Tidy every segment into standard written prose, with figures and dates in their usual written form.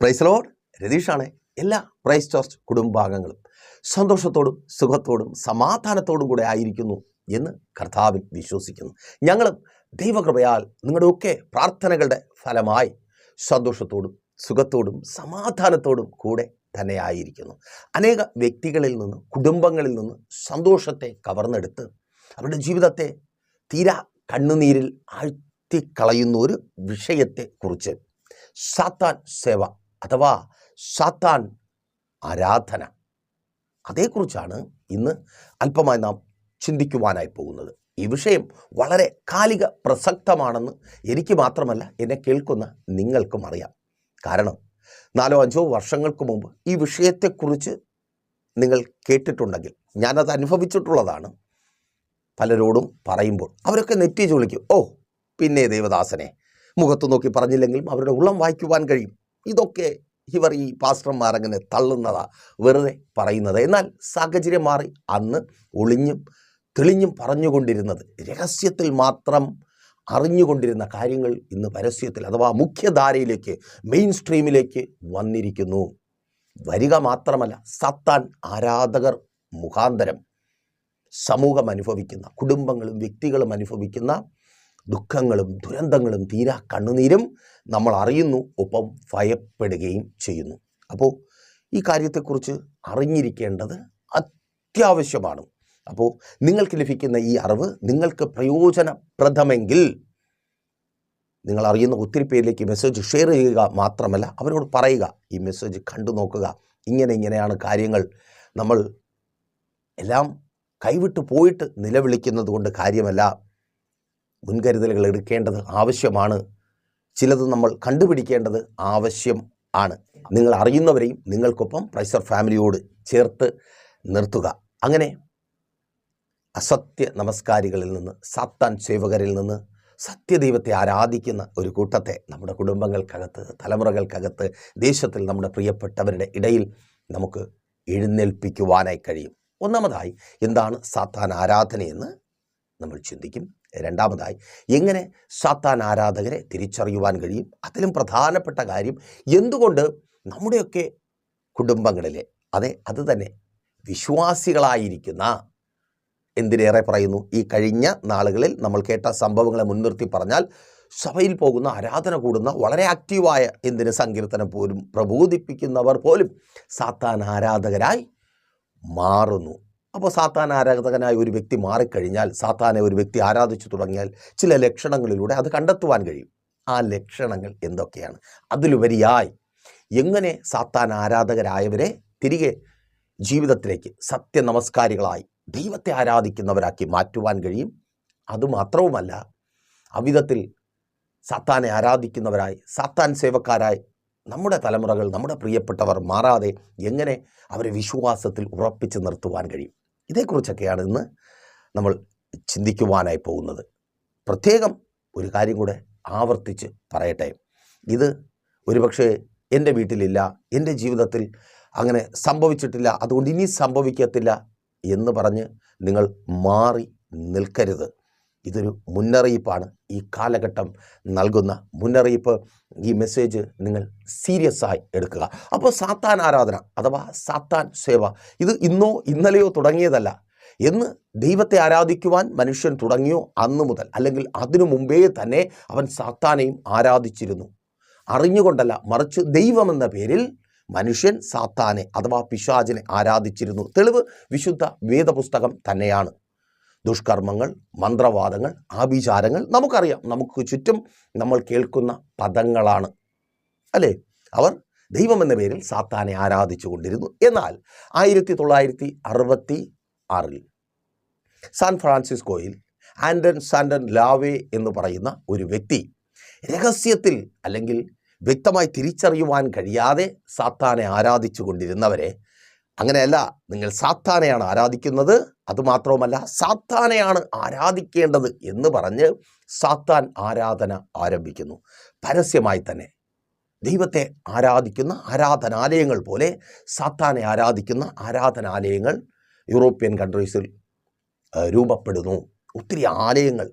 Praise Lord. രതീഷാണ്. എല്ലാ price church കുടുംബാംഗങ്ങളും സന്തോഷത്തോടും സുഖത്തോടും സമാധാനത്തോടും കൂടെ ആയിരിക്കുന്നു എന്ന് കർത്താവിൽ വിശ്വസിക്കുന്നു. ഞങ്ങളും ദൈവകൃപയാൽ നിങ്ങളുടെയൊക്കെ പ്രാർത്ഥനകളുടെ ഫലമായി സന്തോഷത്തോടും സുഖത്തോടും സമാധാനത്തോടും കൂടെ തന്നെ ആയിരിക്കുന്നു. അനേക വ്യക്തികളിൽ നിന്ന്, കുടുംബങ്ങളിൽ നിന്ന് സന്തോഷത്തെ കവർന്നെടുത്ത് അവരുടെ ജീവിതത്തെ തീരാ കണ്ണുനീരിൽ ആഴ്ത്തിക്കളയുന്ന ഒരു വിഷയത്തെക്കുറിച്ച്, സാത്താൻ സേവ അഥവാ സാത്താൻ ആരാധന, അതേക്കുറിച്ചാണ് ഇന്ന് അല്പമായി നാം ചിന്തിക്കുവാനായി പോകുന്നത്. ഈ വിഷയം വളരെ കാലിക പ്രസക്തമാണെന്ന് എനിക്ക് മാത്രമല്ല, എന്നെ കേൾക്കുന്ന നിങ്ങൾക്കും അറിയാം. കാരണം 4-5 വർഷങ്ങൾക്ക് മുമ്പ് ഈ വിഷയത്തെക്കുറിച്ച് നിങ്ങൾ കേട്ടിട്ടുണ്ടെങ്കിൽ, ഞാനത് അനുഭവിച്ചിട്ടുള്ളതാണ്. പലരോടും പറയുമ്പോൾ അവരൊക്കെ നെറ്റി ചൊളിക്കും, ഓ പിന്നെ ദേവദാസനെ, മുഖത്ത് നോക്കി പറഞ്ഞില്ലെങ്കിലും അവരുടെ ഉള്ളം വായിക്കുവാൻ കഴിയും. ഇതൊക്കെ ഇവർ ഈ പാസ്റ്റർമാരങ്ങനെ തള്ളുന്നതാ, വെറുതെ പറയുന്നത്. എന്നാൽ സാഹചര്യം മാറി. അന്ന് ഒളിഞ്ഞും തെളിഞ്ഞും പറഞ്ഞുകൊണ്ടിരുന്നത്, രഹസ്യത്തിൽ മാത്രം അറിഞ്ഞുകൊണ്ടിരുന്ന കാര്യങ്ങൾ ഇന്ന് പരസ്യത്തിൽ അഥവാ മുഖ്യധാരയിലേക്ക്, മെയിൻ സ്ട്രീമിലേക്ക് വന്നിരിക്കുന്നു. വരിക മാത്രമല്ല, സാത്താൻ ആരാധകർ മുഖാന്തരം സമൂഹം അനുഭവിക്കുന്ന, കുടുംബങ്ങളും വ്യക്തികളും അനുഭവിക്കുന്ന ദുഃഖങ്ങളും ദുരന്തങ്ങളും തീരാ കണ്ണുനീരും നമ്മൾ അറിയുന്നു, ഒപ്പം ഭയപ്പെടുകയും ചെയ്യുന്നു. അപ്പോൾ ഈ കാര്യത്തെക്കുറിച്ച് അറിഞ്ഞിരിക്കേണ്ടത് അത്യാവശ്യമാണ്. അപ്പോൾ നിങ്ങൾക്ക് ലഭിക്കുന്ന ഈ അറിവ് നിങ്ങൾക്ക് പ്രയോജനപ്രദമെങ്കിൽ നിങ്ങൾ അറിയുന്ന ഒത്തിരി പേരിലേക്ക് മെസ്സേജ് ഷെയർ ചെയ്യുക മാത്രമല്ല, അവരോട് പറയുക, ഈ മെസ്സേജ് കണ്ടു നോക്കുക, ഇങ്ങനെയാണ് കാര്യങ്ങൾ. നമ്മൾ എല്ലാം കൈവിട്ട് പോയിട്ട് നിലവിളിക്കുന്നത് കൊണ്ട് കാര്യമല്ല, മുൻകരുതലുകൾ എടുക്കേണ്ടത് ആവശ്യമാണ്. ചിലത് നമ്മൾ കണ്ടുപിടിക്കേണ്ടത് ആവശ്യം ആണ്. നിങ്ങൾ അറിയുന്നവരെയും നിങ്ങൾക്കൊപ്പം പ്രൈസർ ഫാമിലിയോട് ചേർത്ത് നിർത്തുക. അങ്ങനെ അസത്യ നമസ്കാരികളിൽ നിന്ന്, സാത്താൻ സേവകരിൽ നിന്ന് സത്യദൈവത്തെ ആരാധിക്കുന്ന ഒരു കൂട്ടത്തെ നമ്മുടെ കുടുംബങ്ങൾക്കകത്ത്, തലമുറകൾക്കകത്ത്, ദേശത്തിൽ നമ്മുടെ പ്രിയപ്പെട്ടവരുടെ ഇടയിൽ നമുക്ക് എഴുന്നേൽപ്പിക്കുവാനായി കഴിയും. ഒന്നാമതായി, എന്താണ് സാത്താൻ ആരാധനയെന്ന് നമ്മൾ ചിന്തിക്കും. രണ്ടാമതായി, എങ്ങനെ സാത്താൻ ആരാധകരെ തിരിച്ചറിയുവാൻ കഴിയും. അതിലും പ്രധാനപ്പെട്ട കാര്യം, എന്തുകൊണ്ട് നമ്മുടെയൊക്കെ കുടുംബങ്ങളിലെ, അത് തന്നെ വിശ്വാസികളായിരിക്കുന്ന, എന്തിനേറെ പറയുന്നു, ഈ കഴിഞ്ഞ നാളുകളിൽ നമ്മൾ കേട്ട സംഭവങ്ങളെ മുൻനിർത്തി പറഞ്ഞാൽ, സഭയിൽ പോകുന്ന, ആരാധന കൂടുന്ന, വളരെ ആക്റ്റീവായ, എന്തിന് സങ്കീർത്തനം പോലും പ്രബോധിപ്പിക്കുന്നവർ പോലും സാത്താൻ ആരാധകരായി മാറുന്നു. അപ്പോൾ സാത്താൻ ആരാധകനായ ഒരു വ്യക്തി മാറിക്കഴിഞ്ഞാൽ, സാത്താനെ ഒരു വ്യക്തി ആരാധിച്ചു തുടങ്ങിയാൽ, ചില ലക്ഷണങ്ങളിലൂടെ അത് കണ്ടെത്തുവാൻ കഴിയും. ആ ലക്ഷണങ്ങൾ എന്തൊക്കെയാണ്? അതിലുപരിയായി എങ്ങനെ സാത്താൻ ആരാധകരായവരെ തിരികെ ജീവിതത്തിലേക്ക് സത്യനമസ്കാരികളായി ദൈവത്തെ ആരാധിക്കുന്നവരാക്കി മാറ്റുവാൻ കഴിയും. അതുമാത്രവുമല്ല, അവിധത്തിൽ സാത്താനെ ആരാധിക്കുന്നവരായി, സാത്താൻ സേവക്കാരായി നമ്മുടെ തലമുറകൾ, നമ്മുടെ പ്രിയപ്പെട്ടവർ മാറാതെ എങ്ങനെ അവരെ വിശ്വാസത്തിൽ ഉറപ്പിച്ച് നിർത്തുവാൻ കഴിയും. ഇതേക്കുറിച്ചൊക്കെയാണ് ഇന്ന് നമ്മൾ ചിന്തിക്കുവാനായി പോകുന്നത്. പ്രത്യേകം ഒരു കാര്യം കൂടെ ആവർത്തിച്ച് പറയട്ടെ. ഇത് ഒരുപക്ഷെ എൻ്റെ വീട്ടിലില്ല, എൻ്റെ ജീവിതത്തിൽ അങ്ങനെ സംഭവിച്ചിട്ടില്ല, അതുകൊണ്ട് ഇനി സംഭവിക്കത്തില്ല എന്ന് പറഞ്ഞ് നിങ്ങൾ മാറി നിൽക്കരുത്. ഇതൊരു മുന്നറിയിപ്പാണ്, ഈ കാലഘട്ടം നൽകുന്ന മുന്നറിയിപ്പ്. ഈ മെസ്സേജ് നിങ്ങൾ സീരിയസ് ആയി എടുക്കുക. അപ്പോൾ സാത്താൻ ആരാധന അഥവാ സാത്താൻ സേവ, ഇത് ഇന്നോ ഇന്നലെയോ തുടങ്ങിയതല്ല. എന്ന് ദൈവത്തെ ആരാധിക്കുവാൻ മനുഷ്യൻ തുടങ്ങിയോ അന്നു മുതൽ, അല്ലെങ്കിൽ അതിനു മുമ്പേ തന്നെ അവൻ സാത്താനെയും ആരാധിച്ചിരുന്നു. അറിഞ്ഞുകൊണ്ടല്ല, മറിച്ച് ദൈവമെന്ന പേരിൽ മനുഷ്യൻ സാത്താനെ അഥവാ പിശാചിനെ ആരാധിച്ചിരുന്നു. തെളിവ് വിശുദ്ധ വേദപുസ്തകം തന്നെയാണ്. ദുഷ്കർമ്മങ്ങൾ, മന്ത്രവാദങ്ങൾ, ആഭിചാരങ്ങൾ നമുക്കറിയാം, നമുക്ക് ചുറ്റും നമ്മൾ കേൾക്കുന്ന പദങ്ങളാണ്, അല്ലേ? അവർ ദൈവമെന്ന പേരിൽ സാത്താനെ ആരാധിച്ചു കൊണ്ടിരുന്നു. എന്നാൽ 1966 സാൻ ഫ്രാൻസിസ്കോയിൽ ആൻഡൻ സാൻഡൻ ലാവേ എന്ന് പറയുന്ന ഒരു വ്യക്തി രഹസ്യത്തിൽ, അല്ലെങ്കിൽ വ്യക്തമായി തിരിച്ചറിയുവാൻ കഴിയാതെ സാത്താനെ ആരാധിച്ചു കൊണ്ടിരുന്നവരെ, അങ്ങനെയല്ല, നിങ്ങൾ സാത്താനെയാണ് ആരാധിക്കുന്നത്, അതുമാത്രവുമല്ല സാത്താനെയാണ് ആരാധിക്കേണ്ടത് എന്ന് പറഞ്ഞ് സാത്താൻ ആരാധന ആരംഭിക്കുന്നു. പരസ്യമായി തന്നെ ദൈവത്തെ ആരാധിക്കുന്ന ആരാധനാലയങ്ങൾ പോലെ സാത്താനെ ആരാധിക്കുന്ന ആരാധനാലയങ്ങൾ യൂറോപ്യൻ കൺട്രീസിൽ രൂപപ്പെടുന്നു. ഒത്തിരി ആലയങ്ങൾ,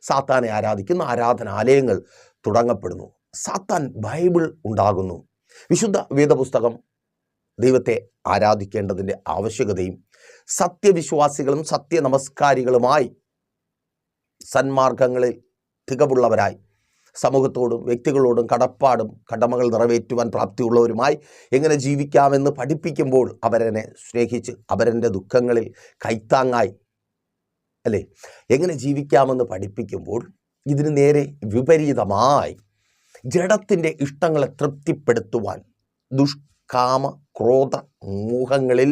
സാത്താനെ ആരാധിക്കുന്ന ആരാധനാലയങ്ങൾ തുടങ്ങപ്പെടുന്നു. സാത്താൻ ബൈബിൾ ഉണ്ടാകുന്നു. വിശുദ്ധ വേദപുസ്തകം ദൈവത്തെ ആരാധിക്കേണ്ടതിൻ്റെ ആവശ്യകതയും സത്യവിശ്വാസികളും സത്യനമസ്കാരികളുമായി സന്മാർഗങ്ങളിൽ തികവുള്ളവരായി സമൂഹത്തോടും വ്യക്തികളോടും കടമകൾ നിറവേറ്റുവാൻ പ്രാപ്തിയുള്ളവരുമായി എങ്ങനെ ജീവിക്കാമെന്ന് പഠിപ്പിക്കുമ്പോൾ അവരെന്നെ സ്നേഹിച്ച് അവരെൻ്റെ ദുഃഖങ്ങളിൽ കൈത്താങ്ങായി അല്ലേ എങ്ങനെ ജീവിക്കാമെന്ന് പഠിപ്പിക്കുമ്പോൾ ഇതിന് നേരെ വിപരീതമായി ജഡത്തിൻ്റെ ഇഷ്ടങ്ങളെ തൃപ്തിപ്പെടുത്തുവാൻ ദുഷ്കാമ ക്രോധ മോഹങ്ങളിൽ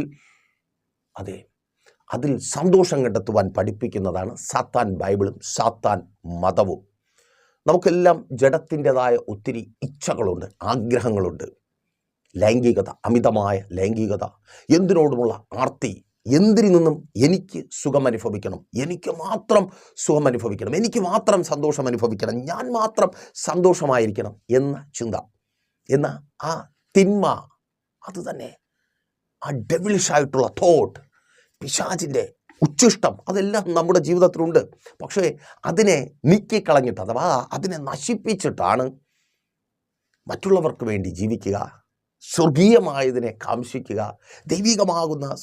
അതിൽ സന്തോഷം കണ്ടെത്തുവാൻ പഠിപ്പിക്കുന്നതാണ് സാത്താൻ ബൈബിളും സാത്താൻ മതവും. നമുക്കെല്ലാം ജഡത്തിൻ്റെതായ ഒത്തിരി ഇച്ഛകളുണ്ട്, ആഗ്രഹങ്ങളുണ്ട്. ലൈംഗികത, അമിതമായ ലൈംഗികത, എന്തിനോടുമുള്ള ആർത്തി, എന്തിൽ നിന്നും എനിക്ക് സുഖം അനുഭവിക്കണം, എനിക്ക് മാത്രം സുഖം അനുഭവിക്കണം, എനിക്ക് മാത്രം സന്തോഷം അനുഭവിക്കണം, ഞാൻ മാത്രം സന്തോഷമായിരിക്കണം എന്ന ചിന്ത, എന്ന ആ തിന്മ, അത് തന്നെ ആ ഡെവിളിഷായിട്ടുള്ള തോട്ട്, പിശാചിൻ്റെ ഉച്ഛിഷ്ടം, അതെല്ലാം നമ്മുടെ ജീവിതത്തിലുണ്ട്. പക്ഷേ അതിനെ നീക്കിക്കളഞ്ഞിട്ട് അഥവാ അതിനെ നശിപ്പിച്ചിട്ടാണ് മറ്റുള്ളവർക്ക് വേണ്ടി ജീവിക്കുക, സ്വർഗീയമായതിനെ കാംക്ഷിക്കുക,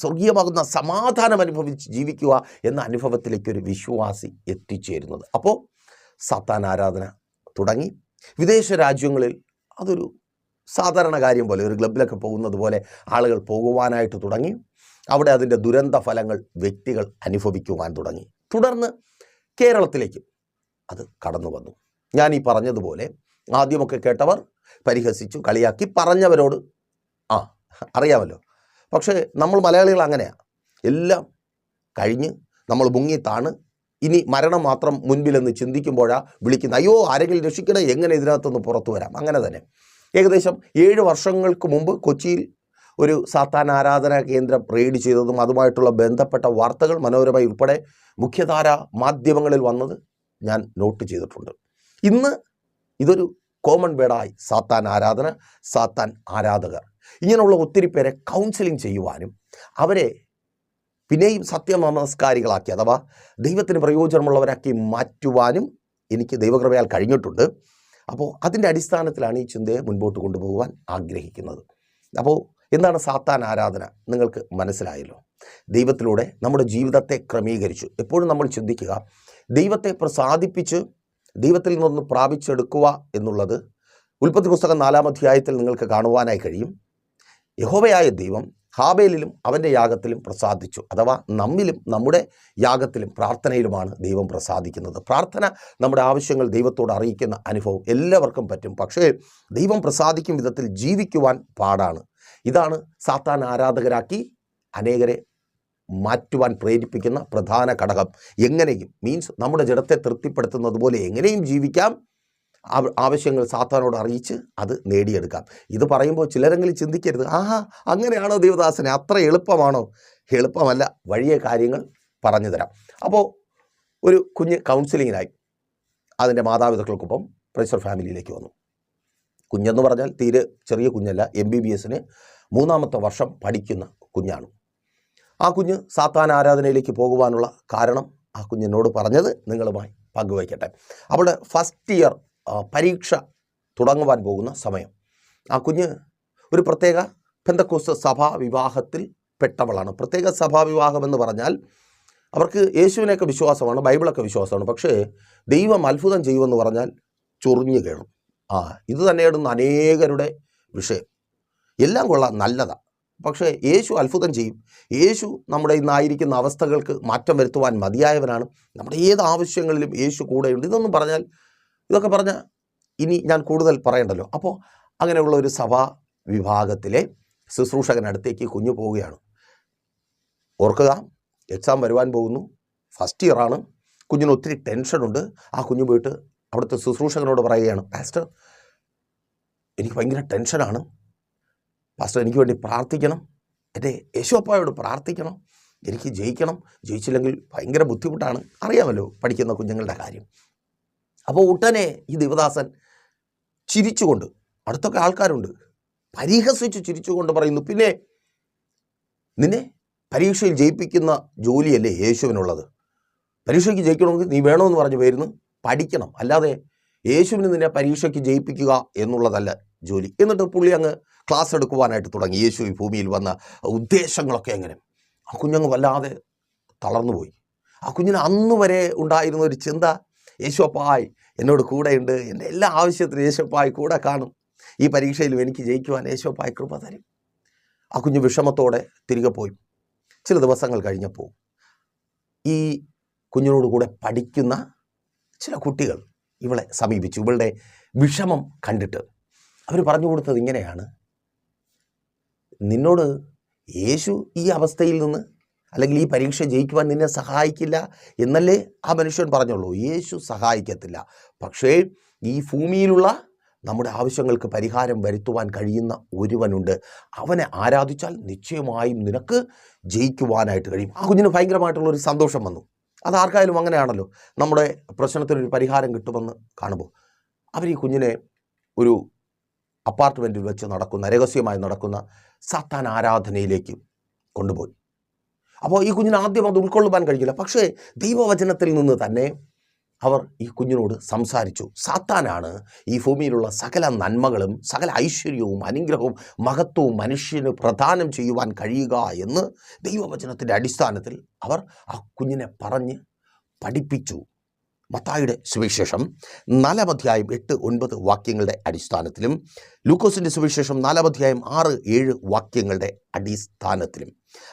സ്വർഗീയമാകുന്ന സമാധാനം അനുഭവിച്ച് ജീവിക്കുക എന്ന അനുഭവത്തിലേക്കൊരു വിശ്വാസി എത്തിച്ചേരുന്നത്. അപ്പോൾ സാത്താൻ ആരാധന തുടങ്ങി. വിദേശ രാജ്യങ്ങളിൽ അതൊരു സാധാരണ കാര്യം പോലെ, ഒരു ക്ലബിലൊക്കെ പോകുന്നത് പോലെ ആളുകൾ പോകുവാനായിട്ട് തുടങ്ങി. അവിടെ അതിൻ്റെ ദുരന്ത ഫലങ്ങൾ വ്യക്തികൾ അനുഭവിക്കുവാൻ തുടങ്ങി. തുടർന്ന് കേരളത്തിലേക്ക് അത് കടന്നു വന്നു. ഞാൻ ഈ പറഞ്ഞതുപോലെ ആദ്യമൊക്കെ കേട്ടവർ പരിഹസിച്ചു, കളിയാക്കി, പറഞ്ഞവരോട് അറിയാമല്ലോ. പക്ഷേ നമ്മൾ മലയാളികൾ അങ്ങനെയാണ്. എല്ലാം കഴിഞ്ഞ് നമ്മൾ മുങ്ങിത്താണ് ഇനി മരണം മാത്രം മുൻപിലെന്ന് ചിന്തിക്കുമ്പോഴാണ് വിളിക്കുന്നത്, അയ്യോ ആരെങ്കിലും രക്ഷിക്കണേ, എങ്ങനെ ഇതിനകത്തുനിന്ന് പുറത്തു വരാം. അങ്ങനെ തന്നെ ഏകദേശം 7 വർഷങ്ങൾക്ക് മുമ്പ് കൊച്ചിയിൽ ഒരു സാത്താൻ ആരാധനാ കേന്ദ്രം റെയ്ഡ് ചെയ്തതും അതുമായിട്ടുള്ള ബന്ധപ്പെട്ട വാർത്തകൾ മനോരമ ഉൾപ്പെടെ മുഖ്യധാര മാധ്യമങ്ങളിൽ വന്നത് ഞാൻ നോട്ട് ചെയ്തിട്ടുണ്ട്. ഇന്ന് ഇതൊരു കോമൺ വേർഡായി സാത്താൻ ആരാധന, സാത്താൻ ആരാധകർ. ഇങ്ങനെയുള്ള ഒത്തിരി പേരെ കൗൺസിലിംഗ് ചെയ്യുവാനും അവരെ പിന്നെയും സത്യനമസ്കാരികളാക്കി അഥവാ ദൈവത്തിന് പ്രയോജനമുള്ളവരാക്കി മാറ്റുവാനും എനിക്ക് ദൈവകൃപയാൽ കഴിഞ്ഞിട്ടുണ്ട്. അപ്പോൾ അതിൻ്റെ അടിസ്ഥാനത്തിലാണ് ഈ ചിന്തയെ മുൻപോട്ട് കൊണ്ടുപോകുവാൻ ആഗ്രഹിക്കുന്നത്. അപ്പോൾ എന്താണ് സാത്താൻ ആരാധന? നിങ്ങൾക്ക് മനസ്സിലായല്ലോ. ദൈവത്തിലൂടെ നമ്മുടെ ജീവിതത്തെ ക്രമീകരിച്ചു. എപ്പോഴും നമ്മൾ ചിന്തിക്കുക, ദൈവത്തെ പ്രസാദിപ്പിച്ച് ദൈവത്തിൽ നിന്ന് പ്രാപിച്ചെടുക്കുക എന്നുള്ളത് ഉൽപ്പത്തി പുസ്തകം 4-ാം അധ്യായത്തിൽ നിങ്ങൾക്ക് കാണുവാനായി കഴിയും. യഹോവയായ ദൈവം ഹാബേലിലും അവൻ്റെ യാഗത്തിലും പ്രസാദിച്ചു. അഥവാ നമ്മിലും നമ്മുടെ യാഗത്തിലും പ്രാർത്ഥനയിലുമാണ് ദൈവം പ്രസാദിക്കുന്നത്. പ്രാർത്ഥന നമ്മുടെ ആവശ്യങ്ങൾ ദൈവത്തോട് അറിയിക്കുന്ന അനുഭവം എല്ലാവർക്കും പറ്റും. പക്ഷേ ദൈവം പ്രസാദിക്കും വിധത്തിൽ ജീവിക്കുവാൻ പാടാണ്. ഇതാണ് സാത്താൻ ആരാധകരാക്കി അനേകരെ മാറ്റുവാൻ പ്രേരിപ്പിക്കുന്ന പ്രധാന ഘടകം. എങ്ങനെയും മീൻസ് നമ്മുടെ ജഡത്തെ തൃപ്തിപ്പെടുത്തുന്നത് പോലെ എങ്ങനെയും ജീവിക്കാം, ആവശ്യങ്ങൾ സാത്താനോട് അറിയിച്ച് അത് നേടിയെടുക്കാം. ഇത് പറയുമ്പോൾ ചിലരെങ്കിലും ചിന്തിക്കരുത്, അങ്ങനെയാണോ ദേവദാസനെ, അത്ര എളുപ്പമാണോ? എളുപ്പമല്ല, വഴിയെ കാര്യങ്ങൾ പറഞ്ഞു തരാം. അപ്പോൾ ഒരു കുഞ്ഞ് കൗൺസിലിങ്ങിനായി അതിൻ്റെ മാതാപിതാക്കൾക്കൊപ്പം പ്രൈസർ ഫാമിലിയിലേക്ക് വന്നു. കുഞ്ഞെന്ന് പറഞ്ഞാൽ തീരെ ചെറിയ കുഞ്ഞല്ല, MBBSന് 3-ാമത്തെ വർഷം പഠിക്കുന്ന കുഞ്ഞാണ്. ആ കുഞ്ഞ് സാത്താൻ ആരാധനയിലേക്ക് പോകുവാനുള്ള കാരണം ആ കുഞ്ഞിനോട് പറഞ്ഞത് നിങ്ങളുമായി പങ്കുവയ്ക്കട്ടെ. അവളുടെ ഫസ്റ്റ് ഇയർ പരീക്ഷ തുടങ്ങുവാൻ പോകുന്ന സമയം. ആ കുഞ്ഞ് ഒരു പ്രത്യേക പെന്തക്കോസ്ത് സഭാ വിവാഹത്തിൽ പെട്ടവളാണ്. പ്രത്യേക സഭാവിവാഹം എന്ന് പറഞ്ഞാൽ അവർക്ക് യേശുവിനെയൊക്കെ വിശ്വാസമാണ്, ബൈബിളൊക്കെ വിശ്വാസമാണ്. പക്ഷേ ദൈവം അത്ഭുതം ചെയ്യുമെന്ന് പറഞ്ഞാൽ ചൊറിഞ്ഞു കയറും. ഇത് തന്നെയാണ് അനേകരുടെ വിഷയം. എല്ലാം കൊള്ളാം, നല്ലതാണ്. പക്ഷേ യേശു അത്ഭുതം ചെയ്യും. യേശു നമ്മുടെ ഇന്നായിരിക്കുന്ന അവസ്ഥകൾക്ക് മാറ്റം വരുത്തുവാൻ മതിയായവനാണ്. നമ്മുടെ ഏത് ആവശ്യങ്ങളിലും യേശു കൂടെയുണ്ട്. ഇതൊക്കെ പറഞ്ഞാൽ ഇനി ഞാൻ കൂടുതൽ പറയണ്ടല്ലോ. അപ്പോൾ അങ്ങനെയുള്ള ഒരു സഭാ വിഭാഗത്തിലെ ശുശ്രൂഷകനടുത്തേക്ക് കുഞ്ഞു പോവുകയാണ്. ഓർക്കുക, എക്സാം വരുവാൻ പോകുന്നു, ഫസ്റ്റ് ഇയറാണ്. കുഞ്ഞിന് ഒത്തിരി ടെൻഷനുണ്ട്. ആ കുഞ്ഞു പോയിട്ട് അവിടുത്തെ ശുശ്രൂഷകനോട് പറയുകയാണ്, പാസ്റ്റർ എനിക്ക് ഭയങ്കര ടെൻഷനാണ്, പാസ്റ്റർ എനിക്ക് വേണ്ടി പ്രാർത്ഥിക്കണം, എൻ്റെ യേശുവപ്പായോട് പ്രാർത്ഥിക്കണം, എനിക്ക് ജയിക്കണം, ജയിച്ചില്ലെങ്കിൽ ഭയങ്കര ബുദ്ധിമുട്ടാണ്. അറിയാമല്ലോ പഠിക്കുന്ന കുഞ്ഞുങ്ങളുടെ കാര്യം. അപ്പോൾ ഉടനെ ഈ ദേവദാസൻ ചിരിച്ചുകൊണ്ട്, അടുത്തൊക്കെ ആൾക്കാരുണ്ട്, പരിഹസിച്ച് ചിരിച്ചുകൊണ്ട് പറയുന്നു, പിന്നെ നിന്നെ പരീക്ഷയിൽ ജയിപ്പിക്കുന്ന ജോലിയല്ലേ യേശുവിനുള്ളത്? പരീക്ഷയ്ക്ക് ജയിക്കണമെങ്കിൽ നീ വേണമെന്ന് പറഞ്ഞ് വരുന്നു പഠിക്കണം, അല്ലാതെ യേശുവിന് നിന്നെ പരീക്ഷയ്ക്ക് ജയിപ്പിക്കുക എന്നുള്ളതല്ല ജോലി. എന്നിട്ട് പുള്ളി അങ്ങ് ക്ലാസ് എടുക്കുവാനായിട്ട് തുടങ്ങി. യേശു ഈ ഭൂമിയിൽ വന്ന ഉദ്ദേശങ്ങളൊക്കെ എങ്ങനെ. ആ കുഞ്ഞങ്ങ് വല്ലാതെ തളർന്നുപോയി. ആ കുഞ്ഞിന് അന്ന് വരെ ഉണ്ടായിരുന്ന ഒരു ചിന്ത, യേശുപ്പായി എന്നോട് കൂടെയുണ്ട്, എൻ്റെ എല്ലാ ആവശ്യത്തിനും യേശുപ്പായി കൂടെ കാണും, ഈ പരീക്ഷയിലും എനിക്ക് ജയിക്കുവാൻ യേശുപ്പായി കൃപ തരും. ആ കുഞ്ഞ് വിഷമത്തോടെ തിരികെ പോയി. ചില ദിവസങ്ങൾ കഴിഞ്ഞപ്പോൾ ഈ കുഞ്ഞിനോട് കൂടെ പഠിക്കുന്ന ചില കുട്ടികൾ ഇവളെ സമീപിച്ചു. ഇവളുടെ വിഷമം കണ്ടിട്ട് അവർ പറഞ്ഞു കൊടുത്തത് ഇങ്ങനെയാണ്: നിന്നോട് യേശു ഈ അവസ്ഥയിൽ നിന്ന് അല്ലെങ്കിൽ ഈ പരീക്ഷ ജയിക്കുവാൻ നിന്നെ സഹായിക്കില്ല എന്നല്ലേ ആ മനുഷ്യൻ പറഞ്ഞുള്ളൂ. യേശു സഹായിക്കത്തില്ല, പക്ഷേ ഈ ഭൂമിയിലുള്ള നമ്മുടെ ആവശ്യങ്ങൾക്ക് പരിഹാരം വരുത്തുവാൻ കഴിയുന്ന ഒരുവനുണ്ട്. അവനെ ആരാധിച്ചാൽ നിശ്ചയമായും നിനക്ക് ജയിക്കുവാനായിട്ട് കഴിയും. ആ കുഞ്ഞിന് ഭയങ്കരമായിട്ടുള്ളൊരു സന്തോഷം വന്നു. അതാർക്കായാലും അങ്ങനെയാണല്ലോ. നമ്മുടെ പ്രശ്നത്തിനൊരു പരിഹാരം കിട്ടുമെന്ന് കാണുമ്പോൾ അവർ ഈ കുഞ്ഞിനെ ഒരു അപ്പാർട്ട്മെൻറ്റിൽ വെച്ച് രഹസ്യമായി നടക്കുന്ന സാത്താൻ ആരാധനയിലേക്ക് കൊണ്ടുപോയി. അപ്പോൾ ഈ കുഞ്ഞിന് ആദ്യം അത് ഉൾക്കൊള്ളുവാൻ കഴിയില്ല. പക്ഷേ ദൈവവചനത്തിൽ നിന്ന് തന്നെ അവർ ഈ കുഞ്ഞിനോട് സംസാരിച്ചു. സാത്താനാണ് ഈ ഭൂമിയിലുള്ള സകല നന്മകളും സകല ഐശ്വര്യവും അനുഗ്രഹവും മഹത്വവും മനുഷ്യന് പ്രദാനം ചെയ്യുവാൻ കഴിയുക എന്ന് ദൈവവചനത്തിൻ്റെ അടിസ്ഥാനത്തിൽ അവർ ആ കുഞ്ഞിനെ പറഞ്ഞ് പഠിപ്പിച്ചു. മത്തായിയുടെ സുവിശേഷം 4-ാം അധ്യായം 8-9 വാക്യങ്ങളുടെ അടിസ്ഥാനത്തിലും ലൂക്കോസിൻ്റെ സുവിശേഷം 4-ാം അധ്യായം 6-7 വാക്യങ്ങളുടെ അടിസ്ഥാനത്തിലും.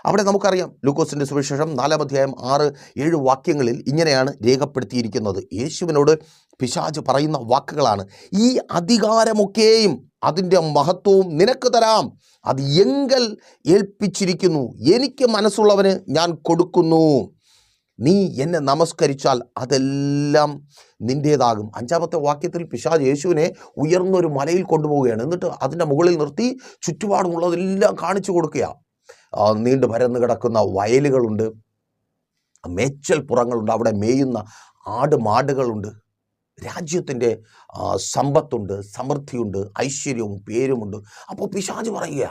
അവിടെ നമുക്കറിയാം, ലൂക്കോസിൻ്റെ സുവിശേഷം 4-ാം അധ്യായം 6-7 വാക്യങ്ങളിൽ ഇങ്ങനെയാണ് രേഖപ്പെടുത്തിയിരിക്കുന്നത്. യേശുവിനോട് പിശാച് പറയുന്ന വാക്കുകളാണ്: ഈ അധികാരമൊക്കെയും അതിൻ്റെ മഹത്വവും നിനക്ക് തരാം, അത് എങ്കൽ ഏൽപ്പിച്ചിരിക്കുന്നു, എനിക്ക് മനസ്സുള്ളവന് ഞാൻ കൊടുക്കുന്നു, നീ എന്നെ നമസ്കരിച്ചാൽ അതെല്ലാം നിൻ്റേതാകും. 5-ാമത്തെ വാക്യത്തിൽ പിശാച് യേശുവിനെ ഉയർന്നൊരു മലയിൽ കൊണ്ടുപോവുകയാണ്. എന്നിട്ട് അതിൻ്റെ മുകളിൽ നിർത്തി ചുറ്റുപാടുമുള്ളതെല്ലാം കാണിച്ചു കൊടുക്കുക. നീണ്ടു പരന്ന് കിടക്കുന്ന വയലുകളുണ്ട്, മേച്ചൽ പുറങ്ങളുണ്ട്, അവിടെ മേയുന്ന മാടുകളുണ്ട്, രാജ്യത്തിൻ്റെ സമ്പത്തുണ്ട്, സമൃദ്ധിയുണ്ട്, ഐശ്വര്യവും പേരുമുണ്ട്. അപ്പോൾ പിശാച് പറയുക,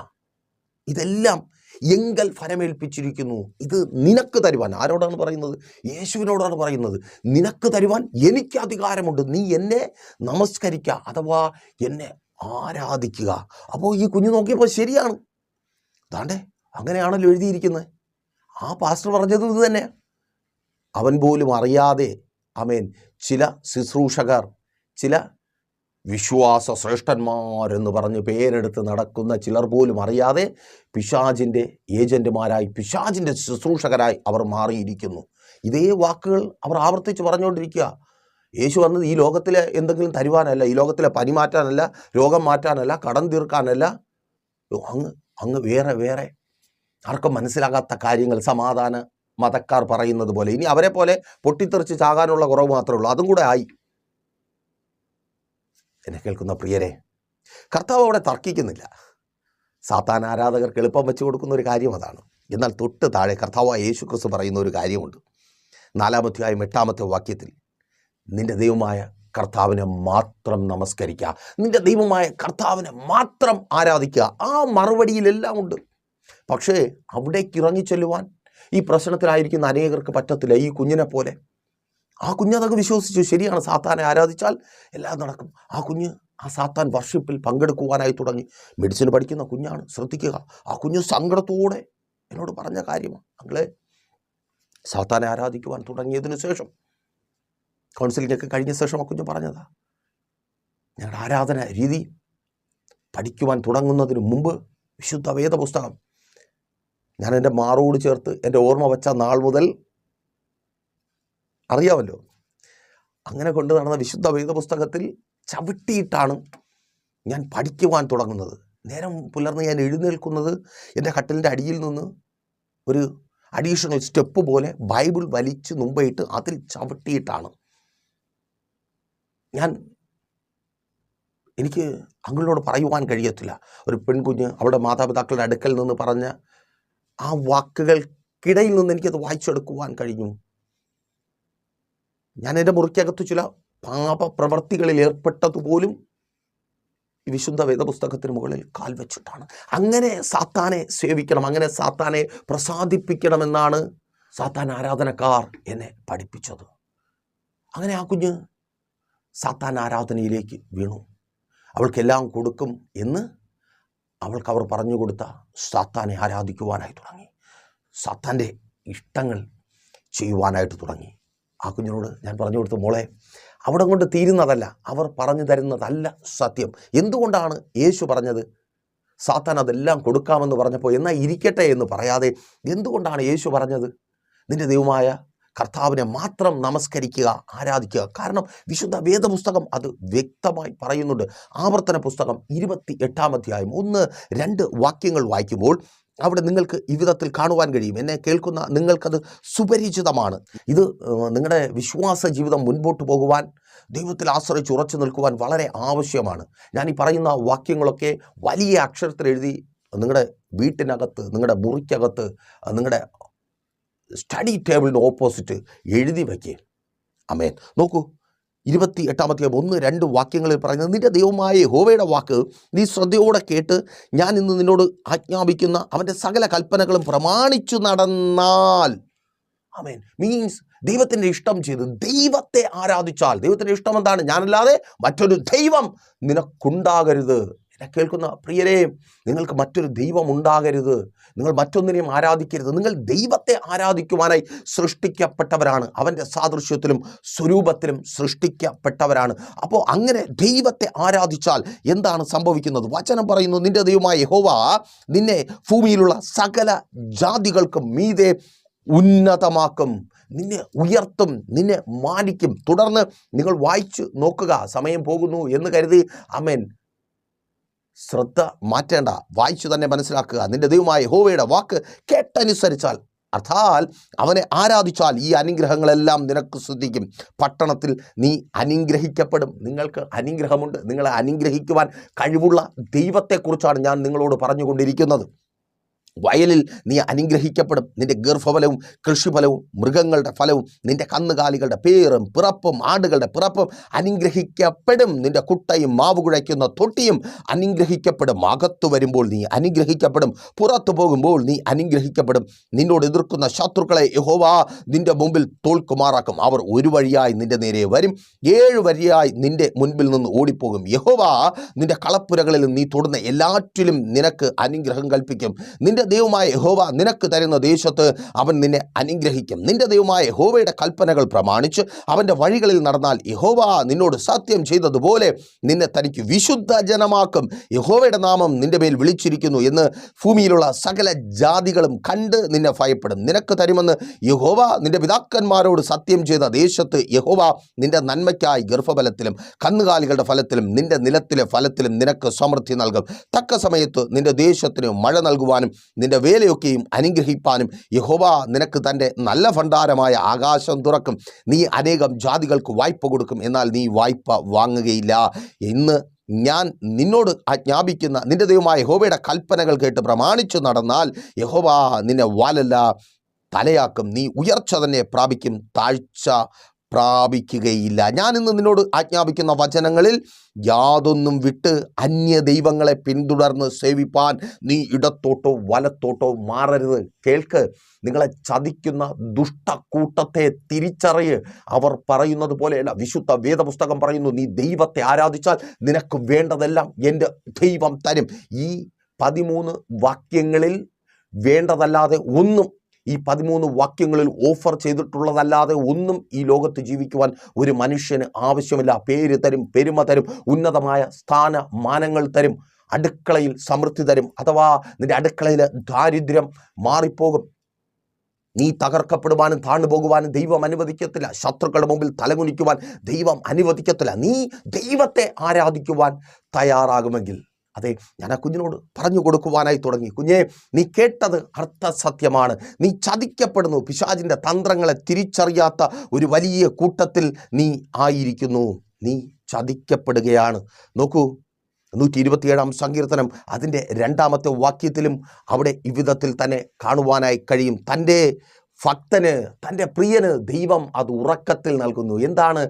ഇതെല്ലാം എങ്കൽ ഫലമേൽപ്പിച്ചിരിക്കുന്നു, ഇത് നിനക്ക് തരുവാൻ. ആരോടാണ് പറയുന്നത്? യേശുവിനോടാണ് പറയുന്നത്. നിനക്ക് തരുവാൻ എനിക്ക് അധികാരമുണ്ട്, നീ എന്നെ നമസ്കരിക്കുക, അഥവാ എന്നെ ആരാധിക്കുക. അപ്പോൾ ഈ കുഞ്ഞു നോക്കിയപ്പോൾ ശരിയാണ്, അതാണ്ടേ അങ്ങനെയാണല്ലോ എഴുതിയിരിക്കുന്നത്. ആ പാസ്റ്റർ പറഞ്ഞത് ഇത് തന്നെ. അവൻ പോലും അറിയാതെ, ആമേൻ, ചില ശുശ്രൂഷകർ, ചില വിശ്വാസ ശ്രേഷ്ഠന്മാരെന്ന് പറഞ്ഞ് പേരെടുത്ത് നടക്കുന്ന ചിലർ പോലും അറിയാതെ പിശാചിൻ്റെ ഏജൻറ്റുമാരായി, പിശാചിൻ്റെ ശുശ്രൂഷകരായി അവർ മാറിയിരിക്കുന്നു. ഇതേ വാക്കുകൾ അവർ ആവർത്തിച്ച് പറഞ്ഞുകൊണ്ടിരിക്കുക. യേശു വന്നത് ഈ ലോകത്തിലെ എന്തെങ്കിലും തരുവാനല്ല, ഈ ലോകത്തിലെ പനി മാറ്റാനല്ല, രോഗം മാറ്റാനല്ല, കടം തീർക്കാനല്ല, അങ്ങ് വേറെ ആർക്കും മനസ്സിലാകാത്ത കാര്യങ്ങൾ സമാധാന മതക്കാർ പറയുന്നത് പോലെ. ഇനി അവരെ പോലെ പൊട്ടിത്തെറിച്ച് ചാകാനുള്ള കുറവ് മാത്രമേ ഉള്ളൂ, അതും കൂടെ ആയി. എന്നെ കേൾക്കുന്ന പ്രിയരെ, കർത്താവ് അവിടെ തർക്കിക്കുന്നില്ല. സാത്താൻ ആരാധകർക്ക് എളുപ്പം വെച്ച് കൊടുക്കുന്ന ഒരു കാര്യം അതാണ്. എന്നാൽ തൊട്ട് താഴെ കർത്താവായ യേശു ക്രിസ്തു പറയുന്ന ഒരു കാര്യമുണ്ട്. 4-ാം അധ്യായം 8-ാമത്തെ വാക്യത്തിൽ, നിൻ്റെ ദൈവമായ കർത്താവിനെ മാത്രം നമസ്കരിക്കുക, നിൻ്റെ ദൈവമായ കർത്താവിനെ മാത്രം ആരാധിക്കുക. ആ മറുപടിയിലെല്ലാം ഉണ്ട്. പക്ഷേ അവിടേക്ക് ഇറങ്ങിച്ചെല്ലുവാൻ ഈ പ്രശ്നത്തിലായിരിക്കുന്ന അനേകർക്ക് പറ്റത്തില്ല. ഈ കുഞ്ഞിനെ പോലെ ആ കുഞ്ഞതൊക്കെ വിശ്വസിച്ചു. ശരിയാണ്, സാത്താനെ ആരാധിച്ചാൽ എല്ലാം നടക്കും. ആ സാത്താൻ വർഷിപ്പിൽ പങ്കെടുക്കുവാനായി തുടങ്ങി. മെഡിസിൻ പഠിക്കുന്ന കുഞ്ഞാണ്, ശ്രദ്ധിക്കുക. ആ കുഞ്ഞ് സങ്കടത്തോടെ എന്നോട് പറഞ്ഞ കാര്യമാണ്. ഞങ്ങളെ സാത്താനെ ആരാധിക്കുവാൻ തുടങ്ങിയതിനു ശേഷം, കൗൺസിലിങ്ങൊക്കെ കഴിഞ്ഞ ശേഷം ആ കുഞ്ഞ് പറഞ്ഞതാ, ഞങ്ങളുടെ ആരാധന രീതി പഠിക്കുവാൻ തുടങ്ങുന്നതിന് മുമ്പ് വിശുദ്ധ വേദപുസ്തകം ഞാൻ എൻ്റെ മാറോട് ചേർത്ത് എൻ്റെ ഓർമ്മ വെച്ച നാൾ മുതൽ, അറിയാമല്ലോ, അങ്ങനെ കൊണ്ട് നടന്ന വിശുദ്ധ വേദപുസ്തകത്തിൽ ചവിട്ടിയിട്ടാണ് ഞാൻ പഠിക്കുവാൻ തുടങ്ങുന്നത്. നേരം പുലർന്ന് ഞാൻ എഴുന്നേൽക്കുന്നത് എൻ്റെ കട്ടിലിൻ്റെ അടിയിൽ നിന്ന് ഒരു അഡീഷണൽ സ്റ്റെപ്പ് പോലെ ബൈബിൾ വലിച്ച് മുമ്പിട്ട് അതിൽ ചവിട്ടിയിട്ടാണ്. എനിക്ക് അങ്കിളിനോട് പറയുവാൻ കഴിയത്തില്ല. ഒരു പെൺകുഞ്ഞ് അവളുടെ മാതാപിതാക്കളുടെ അടുക്കൽ നിന്ന് പറഞ്ഞ ആ വാക്കുകൾക്കിടയിൽ നിന്ന് എനിക്കത് വായിച്ചെടുക്കുവാൻ കഴിഞ്ഞു. ഞാൻ എൻ്റെ മുറിക്കകത്ത് ചില പാപപ്രവർത്തികളിൽ ഏർപ്പെട്ടതുപോലും ഈ വിശുദ്ധ വേദപുസ്തകത്തിന് മുകളിൽ കാൽ വെച്ചിട്ടാണ്. അങ്ങനെ സാത്താനെ സേവിക്കണം, അങ്ങനെ സാത്താനെ പ്രസാദിപ്പിക്കണമെന്നാണ് സാത്താൻ ആരാധനക്കാർ എന്നെ പഠിപ്പിച്ചത്. അങ്ങനെ ആ കുഞ്ഞ് സാത്താൻ ആരാധനയിലേക്ക് വീണു. അവൾക്കെല്ലാം കൊടുക്കും എന്ന് അവർ പറഞ്ഞു കൊടുത്ത സാത്താനെ ആരാധിക്കുവാനായി തുടങ്ങി. സാത്താൻ്റെ ഇഷ്ടങ്ങൾ ചെയ്യുവാനായിട്ട് തുടങ്ങി. ആ കുഞ്ഞിനോട് ഞാൻ പറഞ്ഞു കൊടുത്തു, മോളെ, അവിടെ കൊണ്ട് തീരുന്നതല്ല, അവർ പറഞ്ഞു തരുന്നതല്ല സത്യം. എന്തുകൊണ്ടാണ് യേശു പറഞ്ഞത് സാത്താൻ അതെല്ലാം കൊടുക്കാമെന്ന് പറഞ്ഞപ്പോൾ എന്നാൽ ഇരിക്കട്ടെ എന്ന് പറയാതെ എന്തുകൊണ്ടാണ് യേശു പറഞ്ഞത് നിന്റെ ദൈവമായ കർത്താവിനെ മാത്രം നമസ്കരിക്കുക, ആരാധിക്കുക? കാരണം വിശുദ്ധ വേദപുസ്തകം അത് വ്യക്തമായി പറയുന്നുണ്ട്. ആവർത്തന പുസ്തകം 28-ാം അധ്യായം 1-2 വാക്യങ്ങൾ വായിക്കുമ്പോൾ അവിടെ നിങ്ങൾക്ക് ഈ വിധത്തിൽ കാണുവാൻ കഴിയും. എന്നെ കേൾക്കുന്ന നിങ്ങൾക്കത് സുപരിചിതമാണ്. ഇത് നിങ്ങളുടെ വിശ്വാസ ജീവിതം മുൻപോട്ട് പോകുവാൻ, ദൈവത്തിൽ ആശ്രയിച്ച് ഉറച്ചു നിൽക്കുവാൻ വളരെ ആവശ്യമാണ്. ഞാൻ ഈ പറയുന്ന വാക്യങ്ങളൊക്കെ വലിയ അക്ഷരത്തിൽ എഴുതി നിങ്ങളുടെ വീട്ടിനകത്ത്, നിങ്ങളുടെ മുറിക്കകത്ത്, നിങ്ങളുടെ സ്റ്റഡി ടേബിളിൻ്റെ ഓപ്പോസിറ്റ് എഴുതി വയ്ക്കുക. ആമേൻ. നോക്കൂ, 28-ാം അധ്യായം 1-2 വാക്യങ്ങളിൽ പറയുന്നത്, നിന്റെ ദൈവമായ യഹോവയുടെ വാക്ക് നീ ശ്രദ്ധയോടെ കേട്ട് ഞാൻ ഇന്ന് നിന്നോട് ആജ്ഞാപിക്കുന്ന അവൻ്റെ സകല കൽപ്പനകളും പ്രമാണിച്ചു നടന്നാൽ. ആമേൻ. മീൻസ് ദൈവത്തിൻ്റെ ഇഷ്ടം ചെയ്ത് ദൈവത്തെ ആരാധിച്ചാൽ. ദൈവത്തിൻ്റെ ഇഷ്ടം എന്താണ്? ഞാനല്ലാതെ മറ്റൊരു ദൈവം നിനക്കുണ്ടാകരുത്. എന്നെ കേൾക്കുന്ന പ്രിയരെ, നിങ്ങൾക്ക് മറ്റൊരു ദൈവം ഉണ്ടാകരുത്. നിങ്ങൾ മറ്റൊന്നിനെയും ആരാധിക്കരുത്. നിങ്ങൾ ദൈവത്തെ ആരാധിക്കുവാനായി സൃഷ്ടിക്കപ്പെട്ടവരാണ്. അവൻ്റെ സാദൃശ്യത്തിലും സ്വരൂപത്തിലും സൃഷ്ടിക്കപ്പെട്ടവരാണ്. അപ്പോൾ അങ്ങനെ ദൈവത്തെ ആരാധിച്ചാൽ എന്താണ് സംഭവിക്കുന്നത്? വചനം പറയുന്നു, നിന്റെ ദൈവമായ യഹോവ നിന്നെ ഭൂമിയിലുള്ള സകല ജാതികൾക്കും മീതെ ഉന്നതമാക്കും, നിന്നെ ഉയർത്തും, നിന്നെ മാനിക്കും. തുടർന്ന് നിങ്ങൾ വായിച്ചു നോക്കുക. സമയം പോകുന്നു എന്ന് കരുതി ആമേൻ ശ്രദ്ധ മാറ്റേണ്ട, വായിച്ചു തന്നെ മനസ്സിലാക്കുക. നിന്റെ ദൈവമായ യഹോവയുടെ വാക്ക് കേട്ടനുസരിച്ചാൽ, അർത്ഥാൽ അവനെ ആരാധിച്ചാൽ ഈ അനുഗ്രഹങ്ങളെല്ലാം നിനക്ക് ശ്രദ്ധിക്കും. പട്ടണത്തിൽ നീ അനുഗ്രഹിക്കപ്പെടും. നിങ്ങൾക്ക് അനുഗ്രഹമുണ്ട്. നിങ്ങളെ അനുഗ്രഹിക്കുവാൻ കഴിവുള്ള ദൈവത്തെക്കുറിച്ചാണ് ഞാൻ നിങ്ങളോട് പറഞ്ഞുകൊണ്ടിരിക്കുന്നത്. വയലിൽ നീ അനുഗ്രഹിക്കപ്പെടും. നിന്റെ ഗർഭഫലവും കൃഷിഫലവും മൃഗങ്ങളുടെ ഫലവും നിന്റെ കന്നുകാലികളുടെ പേരും പിറപ്പും ആടുകളുടെ പിറപ്പും അനുഗ്രഹിക്കപ്പെടും. നിന്റെ കുട്ടയും മാവ് കുഴയ്ക്കുന്ന തൊട്ടിയും അനുഗ്രഹിക്കപ്പെടും. അകത്തു വരുമ്പോൾ നീ അനുഗ്രഹിക്കപ്പെടും, പുറത്തു പോകുമ്പോൾ നീ അനുഗ്രഹിക്കപ്പെടും. നിന്നോട് എതിർക്കുന്ന ശത്രുക്കളെ യഹോവ നിന്റെ മുമ്പിൽ തോൽക്കുമാറാക്കും. അവർ ഒരു വഴിയായി നിന്റെ നേരെ വരും, 7 വഴിയായി നിന്റെ മുൻപിൽ നിന്ന് ഓടിപ്പോകും. യഹോവ നിന്റെ കളപ്പുരകളിലും നീ തൊടുന്ന എല്ലാറ്റിലും നിനക്ക് അനുഗ്രഹം കൽപ്പിക്കും. നിന്റെ ദൈവമായ യഹോവ നിനക്ക് തരുന്ന ദേശത്ത് അവൻ നിന്നെ അനുഗ്രഹിക്കും. നിന്റെ ദൈവമായ യഹോവയുടെ കൽപ്പനകൾ പ്രമാണിച്ച് അവൻ്റെ വഴികളിൽ നടന്നാൽ യഹോവ നിന്നോട് സത്യം ചെയ്തതുപോലെ നിന്നെ തനിക്ക് വിശുദ്ധ ജനമാക്കും. യഹോവയുടെ നാമം നിന്റെ മേൽ വിളിച്ചിരിക്കുന്നു എന്ന് ഭൂമിയിലുള്ള സകല ജാതികളും കണ്ട് നിന്നെ ഭയപ്പെടും. നിനക്ക് തരുമെന്ന് യഹോവ നിന്റെ പിതാക്കന്മാരോട് സത്യം ചെയ്ത ദേശത്ത് യഹോവ നിന്റെ നന്മയ്ക്കായി ഗർഭഫലത്തിലും കന്നുകാലികളുടെ ഫലത്തിലും നിന്റെ നിലത്തിലെ ഫലത്തിലും നിനക്ക് സമൃദ്ധി നൽകും. തക്ക സമയത്ത് നിന്റെ ദേശത്തിന് മഴ നൽകുവാനും നിന്റെ വേലയൊക്കെയും അനുഗ്രഹിപ്പാനും യഹോവ നിനക്ക് തൻ്റെ നല്ല ഭണ്ഡാരമായ ആകാശം തുറക്കും. നീ അനേകം ജാതികൾക്ക് വായ്പ കൊടുക്കും, എന്നാൽ നീ വായ്പ വാങ്ങുകയില്ല. ഇന്ന് ഞാൻ നിന്നോട് ആജ്ഞാപിക്കുന്ന നിന്റെ ദൈവമായ യഹോവയുടെ കൽപ്പനകൾ കേട്ട് പ്രമാണിച്ചു നടന്നാൽ യഹോവ നിന്നെ വാലല്ല തലയാക്കും. നീ ഉയർച്ച തന്നെ പ്രാപിക്കും, താഴ്ച പ്രാപിക്കുകയില്ല. ഞാൻ ഇന്ന് നിന്നോട് ആജ്ഞാപിക്കുന്ന വചനങ്ങളിൽ യാതൊന്നും വിട്ട് അന്യ ദൈവങ്ങളെ പിന്തുടർന്ന് സേവിപ്പാൻ നീ ഇടത്തോട്ടോ വലത്തോട്ടോ മാറരുത്. കേൾക്ക്, നിങ്ങളെ ചതിക്കുന്ന ദുഷ്ടക്കൂട്ടത്തെ തിരിച്ചറിയ്. അവർ പറയുന്നത് പോലെയല്ല. വിശുദ്ധ വേദപുസ്തകം പറയുന്നു, നീ ദൈവത്തെ ആരാധിച്ചാൽ നിനക്ക് വേണ്ടതെല്ലാം എൻ്റെ ദൈവം തരും. ഈ 13 വാക്യങ്ങളിൽ വേണ്ടതല്ലാതെ ഒന്നും, ഈ 13 വാക്യങ്ങളിൽ ഓഫർ ചെയ്തിട്ടുള്ളതല്ലാതെ ഒന്നും ഈ ലോകത്ത് ജീവിക്കുവാൻ ഒരു മനുഷ്യന് ആവശ്യമില്ല. പേര് തരും, പെരുമ തരും, ഉന്നതമായ സ്ഥാനമാനങ്ങൾ തരും, അടുക്കളയിൽ സമൃദ്ധി തരും. അഥവാ നിന്റെ അടുക്കളയിൽ ദാരിദ്ര്യം മാറിപ്പോകും. നീ തകർക്കപ്പെടുവാനും താണു പോകുവാനും ദൈവം അനുവദിക്കത്തില്ല. ശത്രുക്കളുടെ മുമ്പിൽ തലകുനിക്കുവാൻ ദൈവം അനുവദിക്കത്തില്ല. നീ ദൈവത്തെ ആരാധിക്കുവാൻ തയ്യാറാകുമെങ്കിൽ, അതെ, ഞാൻ ആ കുഞ്ഞിനോട് പറഞ്ഞു കൊടുക്കുവാനായി തുടങ്ങി. കുഞ്ഞെ, നീ കേട്ടത് അർത്ഥസത്യമാണ്. നീ ചതിക്കപ്പെടുന്നു. പിശാചിൻ്റെ തന്ത്രങ്ങളെ തിരിച്ചറിയാത്ത ഒരു വലിയ കൂട്ടത്തിൽ നീ ആയിരിക്കുന്നു. നീ ചതിക്കപ്പെടുകയാണ്. നോക്കൂ, 127-ാം സങ്കീർത്തനം അതിൻ്റെ 2-ാമത്തെ വാക്യത്തിലും അവിടെ ഇവിധത്തിൽ തന്നെ കാണുവാനായി കഴിയും. തൻ്റെ ഭക്തന് തൻ്റെ പ്രിയന് ദൈവം അത് ഉറക്കത്തിൽ നൽകുന്നു. എന്താണ്?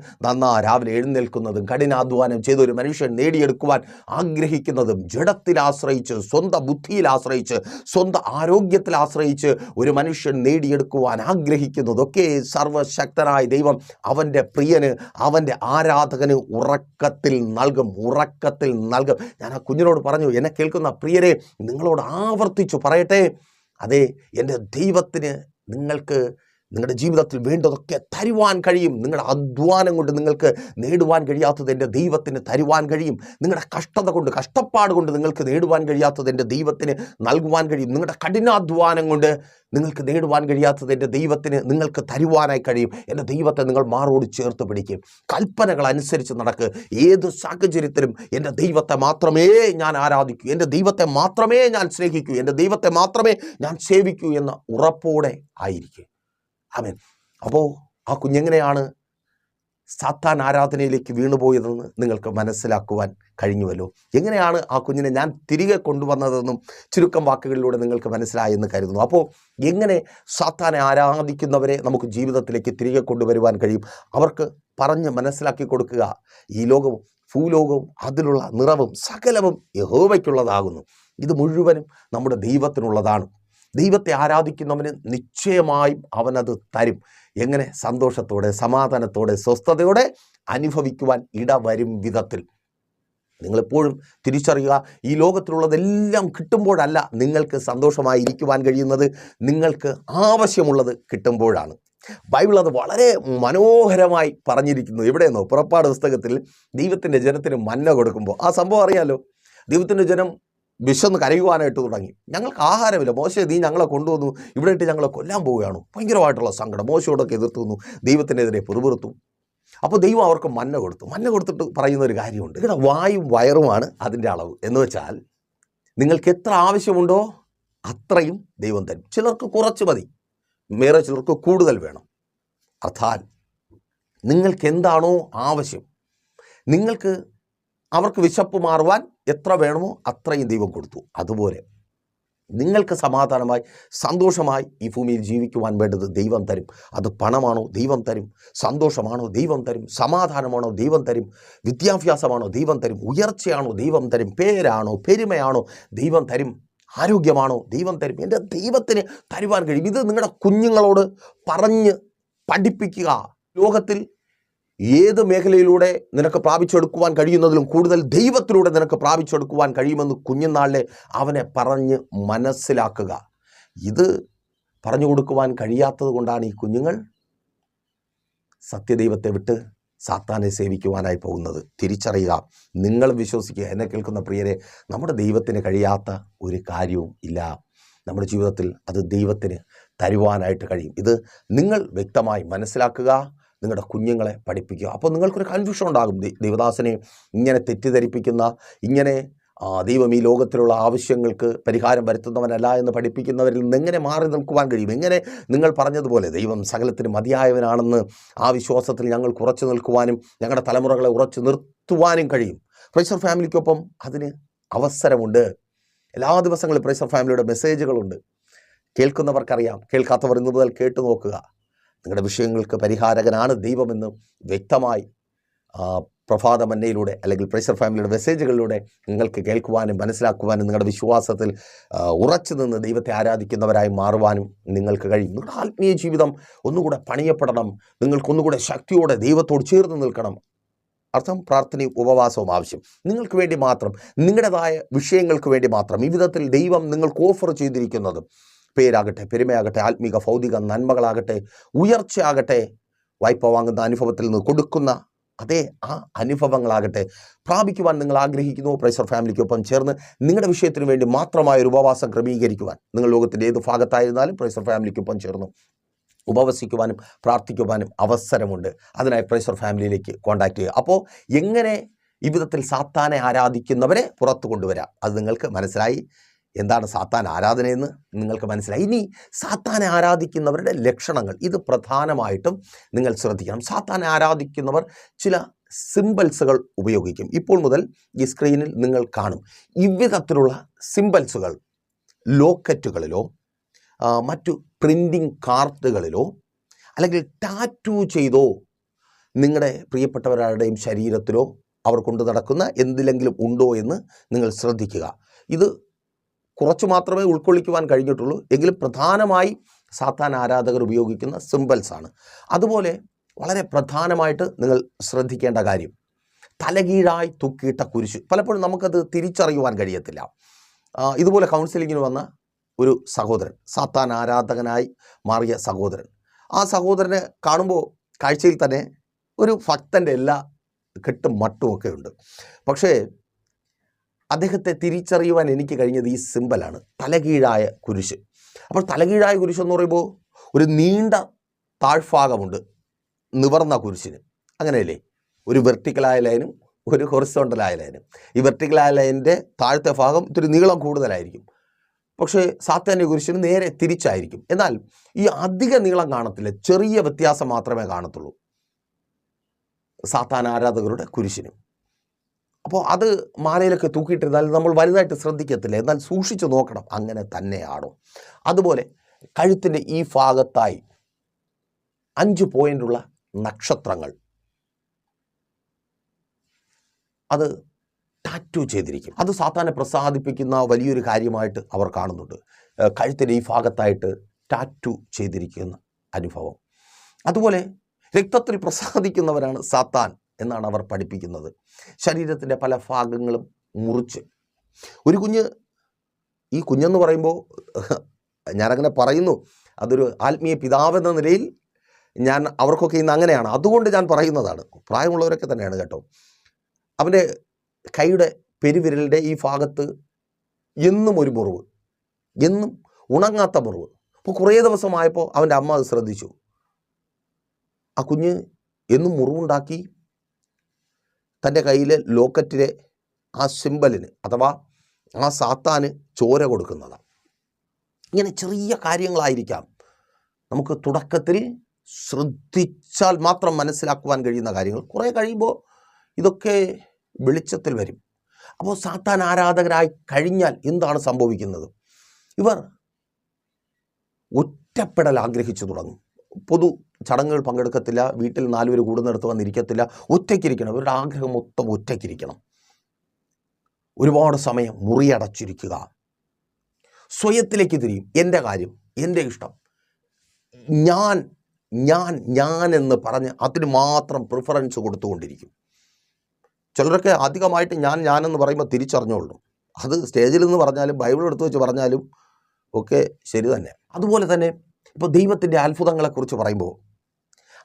രാവിലെ എഴുന്നേൽക്കുന്നതും കഠിനാധ്വാനം ചെയ്ത ഒരു മനുഷ്യൻ നേടിയെടുക്കുവാൻ ആഗ്രഹിക്കുന്നതും ജഡത്തിൽ ആശ്രയിച്ച്, സ്വന്തം ബുദ്ധിയിൽ ആശ്രയിച്ച്, സ്വന്തം ആരോഗ്യത്തിൽ ആശ്രയിച്ച് ഒരു മനുഷ്യൻ നേടിയെടുക്കുവാൻ ആഗ്രഹിക്കുന്നതൊക്കെ സർവശക്തനായ ദൈവം അവൻ്റെ പ്രിയന്, അവൻ്റെ ആരാധകന് ഉറക്കത്തിൽ നൽകും. ഞാൻ ആ കുഞ്ഞിനോട് പറഞ്ഞു, എന്നെ കേൾക്കുന്ന പ്രിയരെ, നിങ്ങളോട് ആവർത്തിച്ചു പറയട്ടെ, അതെ, എൻ്റെ ദൈവത്തിന് നിങ്ങൾക്ക് നിങ്ങളുടെ ജീവിതത്തിൽ വേണ്ടതൊക്കെ തരുവാൻ കഴിയും. നിങ്ങളുടെ അധ്വാനം കൊണ്ട് നിങ്ങൾക്ക് നേടുവാൻ കഴിയാത്തത് എൻ്റെ ദൈവത്തിന് തരുവാൻ കഴിയും. നിങ്ങളുടെ കഷ്ടത കൊണ്ട്, കഷ്ടപ്പാട് കൊണ്ട് നിങ്ങൾക്ക് നേടുവാൻ കഴിയാത്തത് എൻ്റെ ദൈവത്തിന് നൽകുവാൻ കഴിയും. നിങ്ങളുടെ കഠിനാധ്വാനം കൊണ്ട് നിങ്ങൾക്ക് നേടുവാൻ കഴിയാത്തത് എൻ്റെ ദൈവത്തിന് നിങ്ങൾക്ക് തരുവാനായി കഴിയും. എൻ്റെ ദൈവത്തെ നിങ്ങൾ മാറോട് ചേർത്ത് പിടിക്കും. കൽപ്പനകൾ അനുസരിച്ച് നടക്കുക. ഏത് സാഹചര്യത്തിലും എൻ്റെ ദൈവത്തെ മാത്രമേ ഞാൻ ആരാധിക്കൂ, എൻ്റെ ദൈവത്തെ മാത്രമേ ഞാൻ സ്നേഹിക്കൂ, എൻ്റെ ദൈവത്തെ മാത്രമേ ഞാൻ സേവിക്കൂ എന്ന ഉറപ്പോടെ ആയിരിക്കും. ആമേൻ. അപ്പോൾ ആ കുഞ്ഞെങ്ങനെയാണ് സാത്താൻ ആരാധനയിലേക്ക് വീണുപോയതെന്ന് നിങ്ങൾക്ക് മനസ്സിലാക്കുവാൻ കഴിഞ്ഞുവല്ലോ. എങ്ങനെയാണ് ആ കുഞ്ഞിനെ ഞാൻ തിരികെ കൊണ്ടുവന്നതെന്നും ചുരുക്കം വാക്കുകളിലൂടെ നിങ്ങൾക്ക് മനസ്സിലായെന്ന് കരുതുന്നു. അപ്പോൾ എങ്ങനെ സാത്താനെ ആരാധിക്കുന്നവരെ നമുക്ക് ജീവിതത്തിലേക്ക് തിരികെ കൊണ്ടുവരുവാൻ കഴിയും? അവർക്ക് പറഞ്ഞ് മനസ്സിലാക്കി കൊടുക്കുക, ഈ ലോകവും ഭൂലോകവും അതിലുള്ള നിറവും സകലവും യഹോവയ്ക്കുള്ളതാകുന്നു. ഇത് മുഴുവനും നമ്മുടെ ദൈവത്തിനുള്ളതാണ്. ദൈവത്തെ ആരാധിക്കുന്നവന് നിശ്ചയമായും അവനത് തരും. എങ്ങനെ? സന്തോഷത്തോടെ, സമാധാനത്തോടെ, സ്വസ്ഥതയോടെ അനുഭവിക്കുവാൻ ഇടവരും വിധത്തിൽ. നിങ്ങളെപ്പോഴും തിരിച്ചറിയുക, ഈ ലോകത്തിലുള്ളതെല്ലാം കിട്ടുമ്പോഴല്ല നിങ്ങൾക്ക് സന്തോഷമായിരിക്കുവാൻ കഴിയുന്നത്, നിങ്ങൾക്ക് ആവശ്യമുള്ളത് കിട്ടുമ്പോഴാണ്. ബൈബിൾ അത് വളരെ മനോഹരമായി പറഞ്ഞിരിക്കുന്നു. എവിടെയെന്നോ? പുറപ്പാട് പുസ്തകത്തിൽ ദൈവത്തിൻ്റെ ജനത്തിന് മന്ന കൊടുക്കുമ്പോൾ ആ സംഭവം അറിയാലോ. ദൈവത്തിൻ്റെ ജനം വിശന്ന് കരയുവാനായിട്ട് തുടങ്ങി. ഞങ്ങൾക്ക് ആഹാരമില്ല, മോശെ നീ ഞങ്ങളെ കൊണ്ടുവന്നു, ഇവിടെ ഇട്ട് ഞങ്ങളെ കൊല്ലാൻ പോവുകയാണ്. ഭയങ്കരമായിട്ടുള്ള സങ്കടം. മോശയോടൊക്കെ എതിർത്തു വന്നു, ദൈവത്തിനെതിരെ പിറുപിറുത്തു. അപ്പോൾ ദൈവം അവർക്ക് മന്ന കൊടുത്തിട്ട് പറയുന്ന ഒരു കാര്യമുണ്ട്. ഇവിടെ വായും വയറുമാണ് അതിൻ്റെ അളവ്. എന്ന് വെച്ചാൽ നിങ്ങൾക്ക് എത്ര ആവശ്യമുണ്ടോ അത്രയും ദൈവം തരും. ചിലർക്ക് കുറച്ച് മതി, വേറെ ചിലർക്ക് കൂടുതൽ വേണം. അർത്ഥാൽ നിങ്ങൾക്ക് എന്താണോ ആവശ്യം, അവർക്ക് വിശപ്പ് മാറുവാൻ എത്ര വേണമോ അത്രയും ദൈവം കൊടുത്തു. അതുപോലെ നിങ്ങൾക്ക് സമാധാനമായി, സന്തോഷമായി ഈ ഭൂമിയിൽ ജീവിക്കുവാൻ വേണ്ടത് ദൈവം തരും. അത് പണമാണോ? ദൈവം തരും. സന്തോഷമാണോ? ദൈവം തരും. സമാധാനമാണോ? ദൈവം തരും. വിദ്യാഭ്യാസമാണോ? ദൈവം തരും. ഉയർച്ചയാണോ? ദൈവം തരും. പേരാണോ, പെരുമയാണോ? ദൈവം തരും. ആരോഗ്യമാണോ? ദൈവം തരും. എൻ്റെ ദൈവത്തിന് തരുവാൻ കഴിയും. ഇത് നിങ്ങളുടെ കുഞ്ഞുങ്ങളോട് പറഞ്ഞ് പഠിപ്പിക്കുക. ലോകത്തിൽ ഏത് മേഖലയിലൂടെ നിനക്ക് പ്രാപിച്ചെടുക്കുവാൻ കഴിയുന്നതിലും കൂടുതൽ ദൈവത്തിലൂടെ നിനക്ക് പ്രാപിച്ചെടുക്കുവാൻ കഴിയുമെന്ന് കുഞ്ഞുനാളിലെ അവനെ പറഞ്ഞ് മനസ്സിലാക്കുക. ഇത് പറഞ്ഞു കൊടുക്കുവാൻ കഴിയാത്തത് കൊണ്ടാണ് ഈ കുഞ്ഞുങ്ങൾ സത്യദൈവത്തെ വിട്ട് സാത്താനെ സേവിക്കുവാനായി പോകുന്നത്. തിരിച്ചറിയുക, നിങ്ങൾ വിശ്വസിക്കുക. എന്നെ കേൾക്കുന്ന പ്രിയരെ, നമ്മുടെ ദൈവത്തിന് കഴിയാത്ത ഒരു കാര്യവും ഇല്ല. നമ്മുടെ ജീവിതത്തിൽ അത് ദൈവത്തിന് തരുവാനായിട്ട് കഴിയും. ഇത് നിങ്ങൾ വ്യക്തമായി മനസ്സിലാക്കുക, നിങ്ങളുടെ കുഞ്ഞുങ്ങളെ പഠിപ്പിക്കുക. അപ്പോൾ നിങ്ങൾക്കൊരു കൺഫ്യൂഷൻ ഉണ്ടാകും. ദൈവദാസനെ ഇങ്ങനെ തെറ്റിദ്ധരിപ്പിക്കുന്ന, ഇങ്ങനെ ദൈവം ഈ ലോകത്തിലുള്ള ആവശ്യങ്ങൾക്ക് പരിഹാരം വരുത്തുന്നവനല്ല എന്ന് പഠിപ്പിക്കുന്നവരിൽ നിന്ന് എങ്ങനെ മാറി നിൽക്കുവാൻ കഴിയും? എങ്ങനെ നിങ്ങൾ പറഞ്ഞതുപോലെ ദൈവം സകലത്തിന് മതിയായവനാണെന്ന് ആ വിശ്വാസത്തിൽ ഞങ്ങൾക്ക് ഉറച്ചു നിൽക്കുവാനും ഞങ്ങളുടെ തലമുറകളെ ഉറച്ചു നിർത്തുവാനും കഴിയും? പ്രൈസർ ഫാമിലിക്കൊപ്പം അതിന് അവസരമുണ്ട്. എല്ലാ ദിവസങ്ങളും പ്രൈസർ ഫാമിലിയുടെ മെസ്സേജുകളുണ്ട്. കേൾക്കുന്നവർക്കറിയാം, കേൾക്കാത്തവർ ഇന്നു മുതൽ കേട്ടു നോക്കുക. നിങ്ങളുടെ വിഷയങ്ങൾക്ക് പരിഹാരകനാണ് ദൈവമെന്ന് വ്യക്തമായി പ്രഭാത മന്നയിലൂടെ അല്ലെങ്കിൽ പ്രൈസർ ഫാമിലിയുടെ മെസ്സേജുകളിലൂടെ നിങ്ങൾക്ക് കേൾക്കുവാനും മനസ്സിലാക്കുവാനും നിങ്ങളുടെ വിശ്വാസത്തിൽ ഉറച്ചു നിന്ന് ദൈവത്തെ ആരാധിക്കുന്നവരായി മാറുവാനും നിങ്ങൾക്ക് കഴിയും. നിങ്ങളുടെ ആത്മീയ ജീവിതം ഒന്നുകൂടെ പണിയപ്പെടണം. നിങ്ങൾക്കൊന്നുകൂടെ ശക്തിയോടെ ദൈവത്തോട് ചേർന്ന് നിൽക്കണം. അർത്ഥം പ്രാർത്ഥനയും ഉപവാസവും ആവശ്യം. നിങ്ങൾക്ക് വേണ്ടി മാത്രം, നിങ്ങളുടേതായ വിഷയങ്ങൾക്ക് വേണ്ടി മാത്രം ഈ വിധത്തിൽ ദൈവം നിങ്ങൾക്ക് ഓഫർ ചെയ്തിരിക്കുന്നത് പേരാകട്ടെ, പെരുമയാകട്ടെ, ആത്മീക ഭൗതിക നന്മകളാകട്ടെ, ഉയർച്ചയാകട്ടെ, വായ്പ വാങ്ങുന്ന അനുഭവത്തിൽ നിന്ന് കൊടുക്കുന്ന അതേ ആ അനുഭവങ്ങളാകട്ടെ പ്രാപിക്കുവാൻ നിങ്ങൾ ആഗ്രഹിക്കുന്നു. പ്രൈസർ ഫാമിലിക്കൊപ്പം ചേർന്ന് നിങ്ങളുടെ വിഷയത്തിന് വേണ്ടി മാത്രമായ ഒരു ഉപവാസം ക്രമീകരിക്കുവാൻ നിങ്ങൾ ലോകത്തിൻ്റെ ഏത് ഭാഗത്തായിരുന്നാലും പ്രൈസർ ഫാമിലിക്കൊപ്പം ചേർന്ന് ഉപവസിക്കുവാനും പ്രാർത്ഥിക്കുവാനും അവസരമുണ്ട്. അതിനായി പ്രൈസർ ഫാമിലിയിലേക്ക് കോൺടാക്റ്റ് ചെയ്യുക. അപ്പോൾ എങ്ങനെ ഈ വിധത്തിൽ സാത്താനെ ആരാധിക്കുന്നവരെ പുറത്തു കൊണ്ടുവരാം, അത് നിങ്ങൾക്ക് മനസ്സിലായി. എന്താണ് സാത്താൻ ആരാധനയെന്ന് നിങ്ങൾക്ക് മനസ്സിലായി. ഇനി സാത്താനെ ആരാധിക്കുന്നവരുടെ ലക്ഷണങ്ങൾ, ഇത് പ്രധാനമായിട്ടും നിങ്ങൾ ശ്രദ്ധിക്കണം. സാത്താനെ ആരാധിക്കുന്നവർ ചില സിംബൽസുകൾ ഉപയോഗിക്കും. ഇപ്പോൾ മുതൽ ഈ സ്ക്രീനിൽ നിങ്ങൾ കാണും. ഇவ்விധത്തിലുള്ള സിംബൽസുകൾ ലോക്കറ്റുകളിലോ മറ്റു പ്രിൻറ്റിങ് കാർഡുകളിലോ അല്ലെങ്കിൽ ടാറ്റൂ ചെയ്തോ നിങ്ങളുടെ പ്രിയപ്പെട്ടവരുടെയും ശരീരത്തിലോ അവർ കൊണ്ടു നടക്കുന്ന എന്തിലെങ്കിലും ഉണ്ടോ എന്ന് നിങ്ങൾ ശ്രദ്ധിക്കുക. ഇത് കുറച്ച് മാത്രമേ ഉൾക്കൊള്ളിക്കുവാൻ കഴിഞ്ഞിട്ടുള്ളൂ, എങ്കിലും പ്രധാനമായി സാത്താൻ ആരാധകർ ഉപയോഗിക്കുന്ന സിംബൽസാണ്. അതുപോലെ വളരെ പ്രധാനമായിട്ട് നിങ്ങൾ ശ്രദ്ധിക്കേണ്ട കാര്യം, തലകീഴായി തൂക്കിയിട്ട കുരിശ്. പലപ്പോഴും നമുക്കത് തിരിച്ചറിയുവാൻ കഴിയത്തില്ല. ഇതുപോലെ കൗൺസിലിങ്ങിന് വന്ന ഒരു സഹോദരൻ, സാത്താൻ ആരാധകനായി മാറിയ സഹോദരൻ, ആ സഹോദരനെ കാണുമ്പോൾ കാഴ്ചയിൽ തന്നെ ഒരു ഭക്തൻ്റെ എല്ലാ കെട്ടും മട്ടുമൊക്കെ ഉണ്ട്. പക്ഷേ അദ്ദേഹത്തെ തിരിച്ചറിയുവാൻ എനിക്ക് കഴിഞ്ഞത് ഈ സിംബലാണ്, തലകീഴായ കുരിശ്. അപ്പോൾ തലകീഴായ കുരിശ് എന്ന് പറയുമ്പോൾ ഒരു നീണ്ട താഴ്ഭാഗമുണ്ട് നിവർന്ന കുരിശിന്, അങ്ങനെയല്ലേ? ഒരു വെർട്ടിക്കലായ ലൈനും ഒരു ഹൊറിസോണ്ടലായ ലൈനും. ഈ വെർട്ടിക്കലായ ലൈനിൻ്റെ താഴത്തെ ഭാഗം ഇത്തിരി നീളം കൂടുതലായിരിക്കും, പക്ഷേ സാത്താൻ്റെ കുരിശിന് നേരെ തിരിച്ചായിരിക്കും. എന്നാൽ ഈ അധിക നീളം കാണത്തില്ല, ചെറിയ വ്യത്യാസം മാത്രമേ കാണത്തുള്ളൂ സാത്താൻ ആരാധകരുടെ കുരിശിനും. അപ്പോൾ അത് മാലയിലൊക്കെ തൂക്കിയിട്ടിരുന്നാൽ നമ്മൾ വലുതായിട്ട് ശ്രദ്ധിക്കത്തില്ല, എന്നാൽ സൂക്ഷിച്ച് നോക്കണം അങ്ങനെ തന്നെയാണോ. അതുപോലെ കഴുത്തിൻ്റെ ഈ ഭാഗത്തായി 5 പോയിൻ്റുള്ള നക്ഷത്രങ്ങൾ, അത് ടാറ്റൂ ചെയ്തിരിക്കും. അത് സാത്താനെ പ്രസാദിപ്പിക്കുന്ന വലിയൊരു കാര്യമായിട്ട് അവർ കാണുന്നുണ്ട്. കഴുത്തിൻ്റെ ഈ ഭാഗത്തായിട്ട് ടാറ്റൂ ചെയ്തിരിക്കുന്ന അനുഭവം. അതുപോലെ രക്തത്തിൽ പ്രസാദിക്കുന്നവരാണ് സാത്താൻ എന്നാണ് അവർ പഠിപ്പിക്കുന്നത്. ശരീരത്തിൻ്റെ പല ഭാഗങ്ങളും മുറിച്ച് ഒരു കുഞ്ഞ്, ഈ കുഞ്ഞെന്ന് പറയുമ്പോൾ ഞാനങ്ങനെ പറയുന്നു, അതൊരു ആത്മീയ പിതാവെന്ന നിലയിൽ ഞാൻ അവർക്കൊക്കെ ഇന്ന് അങ്ങനെയാണ്, അതുകൊണ്ട് ഞാൻ പറയുന്നതാണ്. പ്രായമുള്ളവരൊക്കെ തന്നെയാണ് കേട്ടോ. അവൻ്റെ കൈയുടെ പെരുവിരലിൻ്റെ ഈ ഭാഗത്ത് എന്നും ഒരു മുറിവ്, എന്നും ഉണങ്ങാത്ത മുറിവ്. അപ്പോൾ കുറേ ദിവസമായപ്പോൾ അവൻ്റെ അമ്മ അത് ശ്രദ്ധിച്ചു. ആ കുഞ്ഞ് എന്നും മുറിവുണ്ടാക്കി തൻ്റെ കയ്യിലെ ലോക്കറ്റിലെ ആ സിംബലിന് അഥവാ ആ സാത്താന് ചോര കൊടുക്കുന്നതാണ്. ഇങ്ങനെ ചെറിയ കാര്യങ്ങളായിരിക്കാം നമുക്ക് തുടക്കത്തിൽ ശ്രദ്ധിച്ചാൽ മാത്രം മനസ്സിലാക്കുവാൻ കഴിയുന്ന കാര്യങ്ങൾ. കുറേ കഴിയുമ്പോൾ ഇതൊക്കെ വെളിച്ചത്തിൽ വരും. അപ്പോൾ സാത്താൻ ആരാധകരായി കഴിഞ്ഞാൽ എന്താണ് സംഭവിക്കുന്നത്? ഇവർ ഒറ്റപ്പെടൽ ആഗ്രഹിച്ചു തുടങ്ങും. പൊതു ചടങ്ങുകൾ പങ്കെടുക്കത്തില്ല, വീട്ടിൽ 4 പേര് കൂടുന്നിടത്ത് വന്നിരിക്കത്തില്ല, ഒറ്റയ്ക്കിരിക്കണം. ഇവരുടെ ആഗ്രഹം മൊത്തം ഒറ്റയ്ക്കിരിക്കണം. ഒരുപാട് സമയം മുറിയടച്ചിരിക്കുക, സ്വയത്തിലേക്ക് തിരിയും. എൻ്റെ കാര്യം, എൻ്റെ ഇഷ്ടം, ഞാൻ ഞാൻ ഞാൻ എന്ന് പറഞ്ഞ് അതിന് മാത്രം പ്രിഫറൻസ് കൊടുത്തുകൊണ്ടിരിക്കും. ചിലരൊക്കെ അധികമായിട്ട് ഞാനെന്ന് പറയുമ്പോൾ തിരിച്ചറിഞ്ഞോളൂ. അത് സ്റ്റേജിൽ നിന്ന് പറഞ്ഞാലും ബൈബിൾ എടുത്തു വെച്ച് പറഞ്ഞാലും ഒക്കെ ശരി തന്നെ. അതുപോലെ തന്നെ ഇപ്പോൾ ദൈവത്തിൻ്റെ അത്ഭുതങ്ങളെക്കുറിച്ച് പറയുമ്പോൾ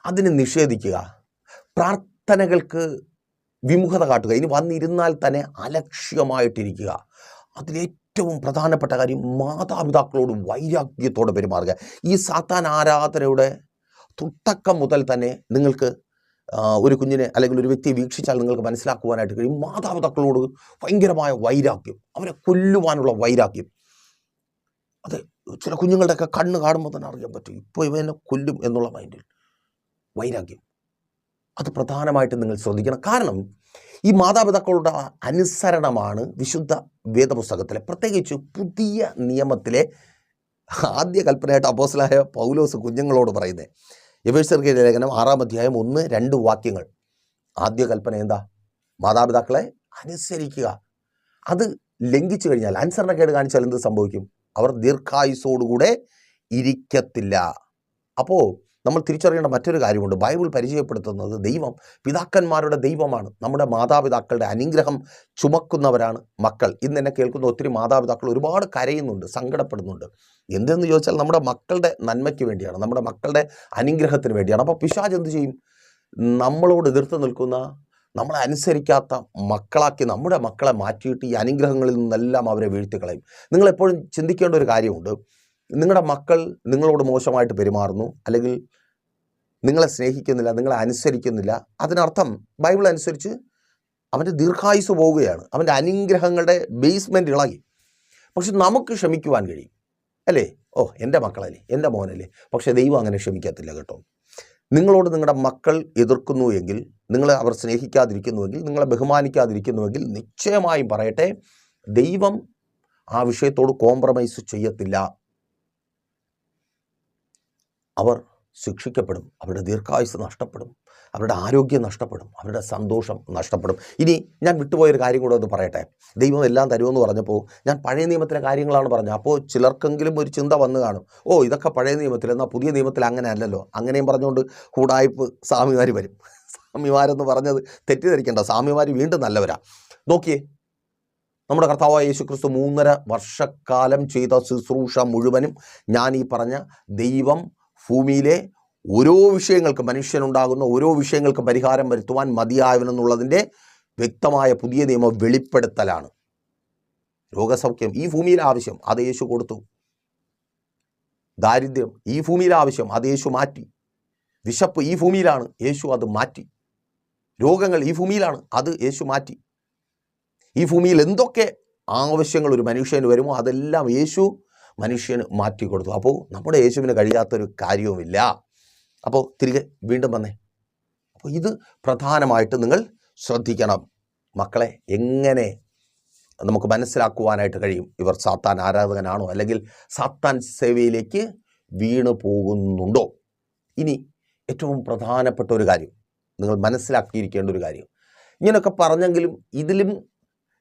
അതിനെ നിഷേധിക്കുക, പ്രാർത്ഥനകൾക്ക് വിമുഖത കാട്ടുക, ഇനി വന്നിരുന്നാൽ തന്നെ അലക്ഷ്യമായിട്ടിരിക്കുക. അതിലേറ്റവും പ്രധാനപ്പെട്ട കാര്യം മാതാപിതാക്കളോട് വൈരാഗ്യത്തോടെ പെരുമാറുക. ഈ സാത്താൻ ആരാധനയുടെ തുടക്കം മുതൽ തന്നെ നിങ്ങൾക്ക് ഒരു കുഞ്ഞിനെ അല്ലെങ്കിൽ ഒരു വ്യക്തിയെ വീക്ഷിച്ചാൽ നിങ്ങൾക്ക് മനസ്സിലാക്കുവാനായിട്ട് കഴിയും. മാതാപിതാക്കളോട് ഭയങ്കരമായ വൈരാഗ്യം, അവരെ കൊല്ലുവാനുള്ള വൈരാഗ്യം. അതെ, ചില കുഞ്ഞുങ്ങളുടെയൊക്കെ കണ്ണ് കാണുമ്പോൾ തന്നെ അറിയാൻ പറ്റും, ഇപ്പോൾ ഇവനെ കൊല്ലും എന്നുള്ള മൈൻഡിൽ വൈരാഗ്യം. അത് പ്രധാനമായിട്ടും നിങ്ങൾ ശ്രദ്ധിക്കണം. കാരണം ഈ മാതാപിതാക്കളുടെ അനുസരണമാണ് വിശുദ്ധ വേദപുസ്തകത്തിലെ, പ്രത്യേകിച്ച് പുതിയ നിയമത്തിലെ ആദ്യ കൽപ്പനയായിട്ട് അപ്പോസ്തലനായ പൗലോസ് കുഞ്ഞുങ്ങളോട് പറയുന്നത്. എഫേസ്യർക്കെഴുതിയ ലേഖനം 6-ാം അധ്യായം 1-2 വാക്യങ്ങൾ. ആദ്യ കൽപ്പന എന്താ? മാതാപിതാക്കളെ അനുസരിക്കുക. അത് ലംഘിച്ചു കഴിഞ്ഞാൽ, അനുസരണക്കേട് കാണിച്ചാൽ എന്ത് സംഭവിക്കും? അവർ ദീർഘായുസ്സോടുകൂടെ ഇരിക്കത്തില്ല. അപ്പോൾ നമ്മൾ തിരിച്ചറിയേണ്ട മറ്റൊരു കാര്യമുണ്ട്. ബൈബിൾ പരിചയപ്പെടുത്തുന്നത് ദൈവം പിതാക്കന്മാരുടെ ദൈവമാണ്. നമ്മുടെ മാതാപിതാക്കളുടെ അനുഗ്രഹം ചുമക്കുന്നവരാണ് മക്കൾ. ഇന്ന് എന്നെ കേൾക്കുന്ന ഒത്തിരി മാതാപിതാക്കൾ ഒരുപാട് കരയുന്നുണ്ട്, സങ്കടപ്പെടുന്നുണ്ട്. എന്തെന്ന് ചോദിച്ചാൽ നമ്മുടെ മക്കളുടെ നന്മയ്ക്ക് വേണ്ടിയാണ്, നമ്മുടെ മക്കളുടെ അനുഗ്രഹത്തിന് വേണ്ടിയാണ്. അപ്പോൾ പിശാച് എന്ത് ചെയ്യും? നമ്മളോട് എതിർത്ത് നിൽക്കുന്ന, നമ്മളെ അനുസരിക്കാത്ത മക്കളാക്കി നമ്മുടെ മക്കളെ മാറ്റിയിട്ട് ഈ അനുഗ്രഹങ്ങളിൽ നിന്നെല്ലാം അവരെ വീഴ്ത്തിക്കളയും. നിങ്ങളെപ്പോഴും ചിന്തിക്കേണ്ട ഒരു കാര്യമുണ്ട്. നിങ്ങളുടെ മക്കൾ നിങ്ങളോട് മോശമായിട്ട് പെരുമാറുന്നു, അല്ലെങ്കിൽ നിങ്ങളെ സ്നേഹിക്കുന്നില്ല, നിങ്ങളെ അനുസരിക്കുന്നില്ല, അതിനർത്ഥം ബൈബിൾ അനുസരിച്ച് അവൻ്റെ ദീർഘായുസ് പോവുകയാണ്, അവൻ്റെ അനുഗ്രഹങ്ങളുടെ ബേസ്മെൻറ്റ് ഇളകി. പക്ഷെ നമുക്ക് ക്ഷമിക്കുവാൻ കഴിയും, അല്ലേ? ഓ, എൻ്റെ മക്കളല്ലേ, എൻ്റെ മോനല്ലേ. പക്ഷേ ദൈവം അങ്ങനെ ക്ഷമിക്കത്തില്ല കേട്ടോ. നിങ്ങളോട് നിങ്ങളുടെ മക്കൾ എതിർക്കുന്നു എങ്കിൽ, നിങ്ങളെ അവർ സ്നേഹിക്കാതിരിക്കുന്നുവെങ്കിൽ, നിങ്ങളെ ബഹുമാനിക്കാതിരിക്കുന്നുവെങ്കിൽ, നിശ്ചയമായും പറയട്ടെ, ദൈവം ആ വിഷയത്തോട് കോംപ്രമൈസ് ചെയ്യത്തില്ല. അവർ ശിക്ഷിക്കപ്പെടും, അവരുടെ ദീർഘായുസ് നഷ്ടപ്പെടും, അവരുടെ ആരോഗ്യം നഷ്ടപ്പെടും, അവരുടെ സന്തോഷം നഷ്ടപ്പെടും. ഇനി ഞാൻ വിട്ടുപോയൊരു കാര്യം കൂടെ ഒന്ന് പറയട്ടെ. ദൈവം എല്ലാം തരുമെന്ന് പറഞ്ഞപ്പോൾ ഞാൻ പഴയ നിയമത്തിലെ കാര്യങ്ങളാണ് പറഞ്ഞത്. അപ്പോൾ ചിലർക്കെങ്കിലും ഒരു ചിന്ത വന്നു കാണും, ഓ ഇതൊക്കെ പഴയ നിയമത്തിൽ, എന്നാൽ പുതിയ നിയമത്തിൽ അങ്ങനെ അല്ലല്ലോ. അങ്ങനെയും പറഞ്ഞുകൊണ്ട് ഹൂഡായിപ്പ് സ്വാമിമാർ വരും. സ്വാമിമാരെന്ന് പറഞ്ഞത് തെറ്റിദ്ധരിക്കേണ്ട, സ്വാമിമാർ വീണ്ടും നല്ലവരാ. നോക്കിയേ, നമ്മുടെ കർത്താവായ യേശുക്രിസ്തു 3.5 വർഷക്കാലം ചെയ്ത ശുശ്രൂഷ മുഴുവനും ഞാൻ ഈ പറഞ്ഞ ദൈവം ഭൂമിയിലെ ഓരോ വിഷയങ്ങൾക്ക്, മനുഷ്യനുണ്ടാകുന്ന ഓരോ വിഷയങ്ങൾക്ക് പരിഹാരം വരുത്തുവാൻ മതിയായവനെന്നുള്ളതിൻ്റെ വ്യക്തമായ പുതിയ നിയമം വെളിപ്പെടുത്തലാണ്. രോഗസൗഖ്യം ഈ ഭൂമിയിലെ ആവശ്യം, അത് യേശു കൊടുത്തു. ദാരിദ്ര്യം ഈ ഭൂമിയിലെ ആവശ്യം, അത് യേശു മാറ്റി. വിശപ്പ് ഈ ഭൂമിയിലാണ്, യേശു അത് മാറ്റി. രോഗങ്ങൾ ഈ ഭൂമിയിലാണ്, അത് യേശു മാറ്റി. ഈ ഭൂമിയിൽ എന്തൊക്കെ ആവശ്യങ്ങൾ ഒരു മനുഷ്യന് വരുമോ അതെല്ലാം യേശു മനുഷ്യന് മാറ്റി കൊടുത്തു. അപ്പോൾ നമ്മുടെ യേശുവിന് കഴിയാത്തൊരു കാര്യവുമില്ല. അപ്പോൾ തിരികെ വീണ്ടും വന്നേ. അപ്പോൾ ഇത് പ്രധാനമായിട്ട് നിങ്ങൾ ശ്രദ്ധിക്കണം മക്കളെ. എങ്ങനെ നമുക്ക് മനസ്സിലാക്കുവാനായിട്ട് കഴിയും ഇവർ സാത്താൻ ആരാധകനാണോ, അല്ലെങ്കിൽ സാത്താൻ സേവയിലേക്ക് വീണു പോകുന്നുണ്ടോ? ഇനി ഏറ്റവും പ്രധാനപ്പെട്ട ഒരു കാര്യം നിങ്ങൾ മനസ്സിലാക്കിയിരിക്കേണ്ട ഒരു കാര്യം, ഇങ്ങനെയൊക്കെ പറഞ്ഞെങ്കിലും ഇതിലും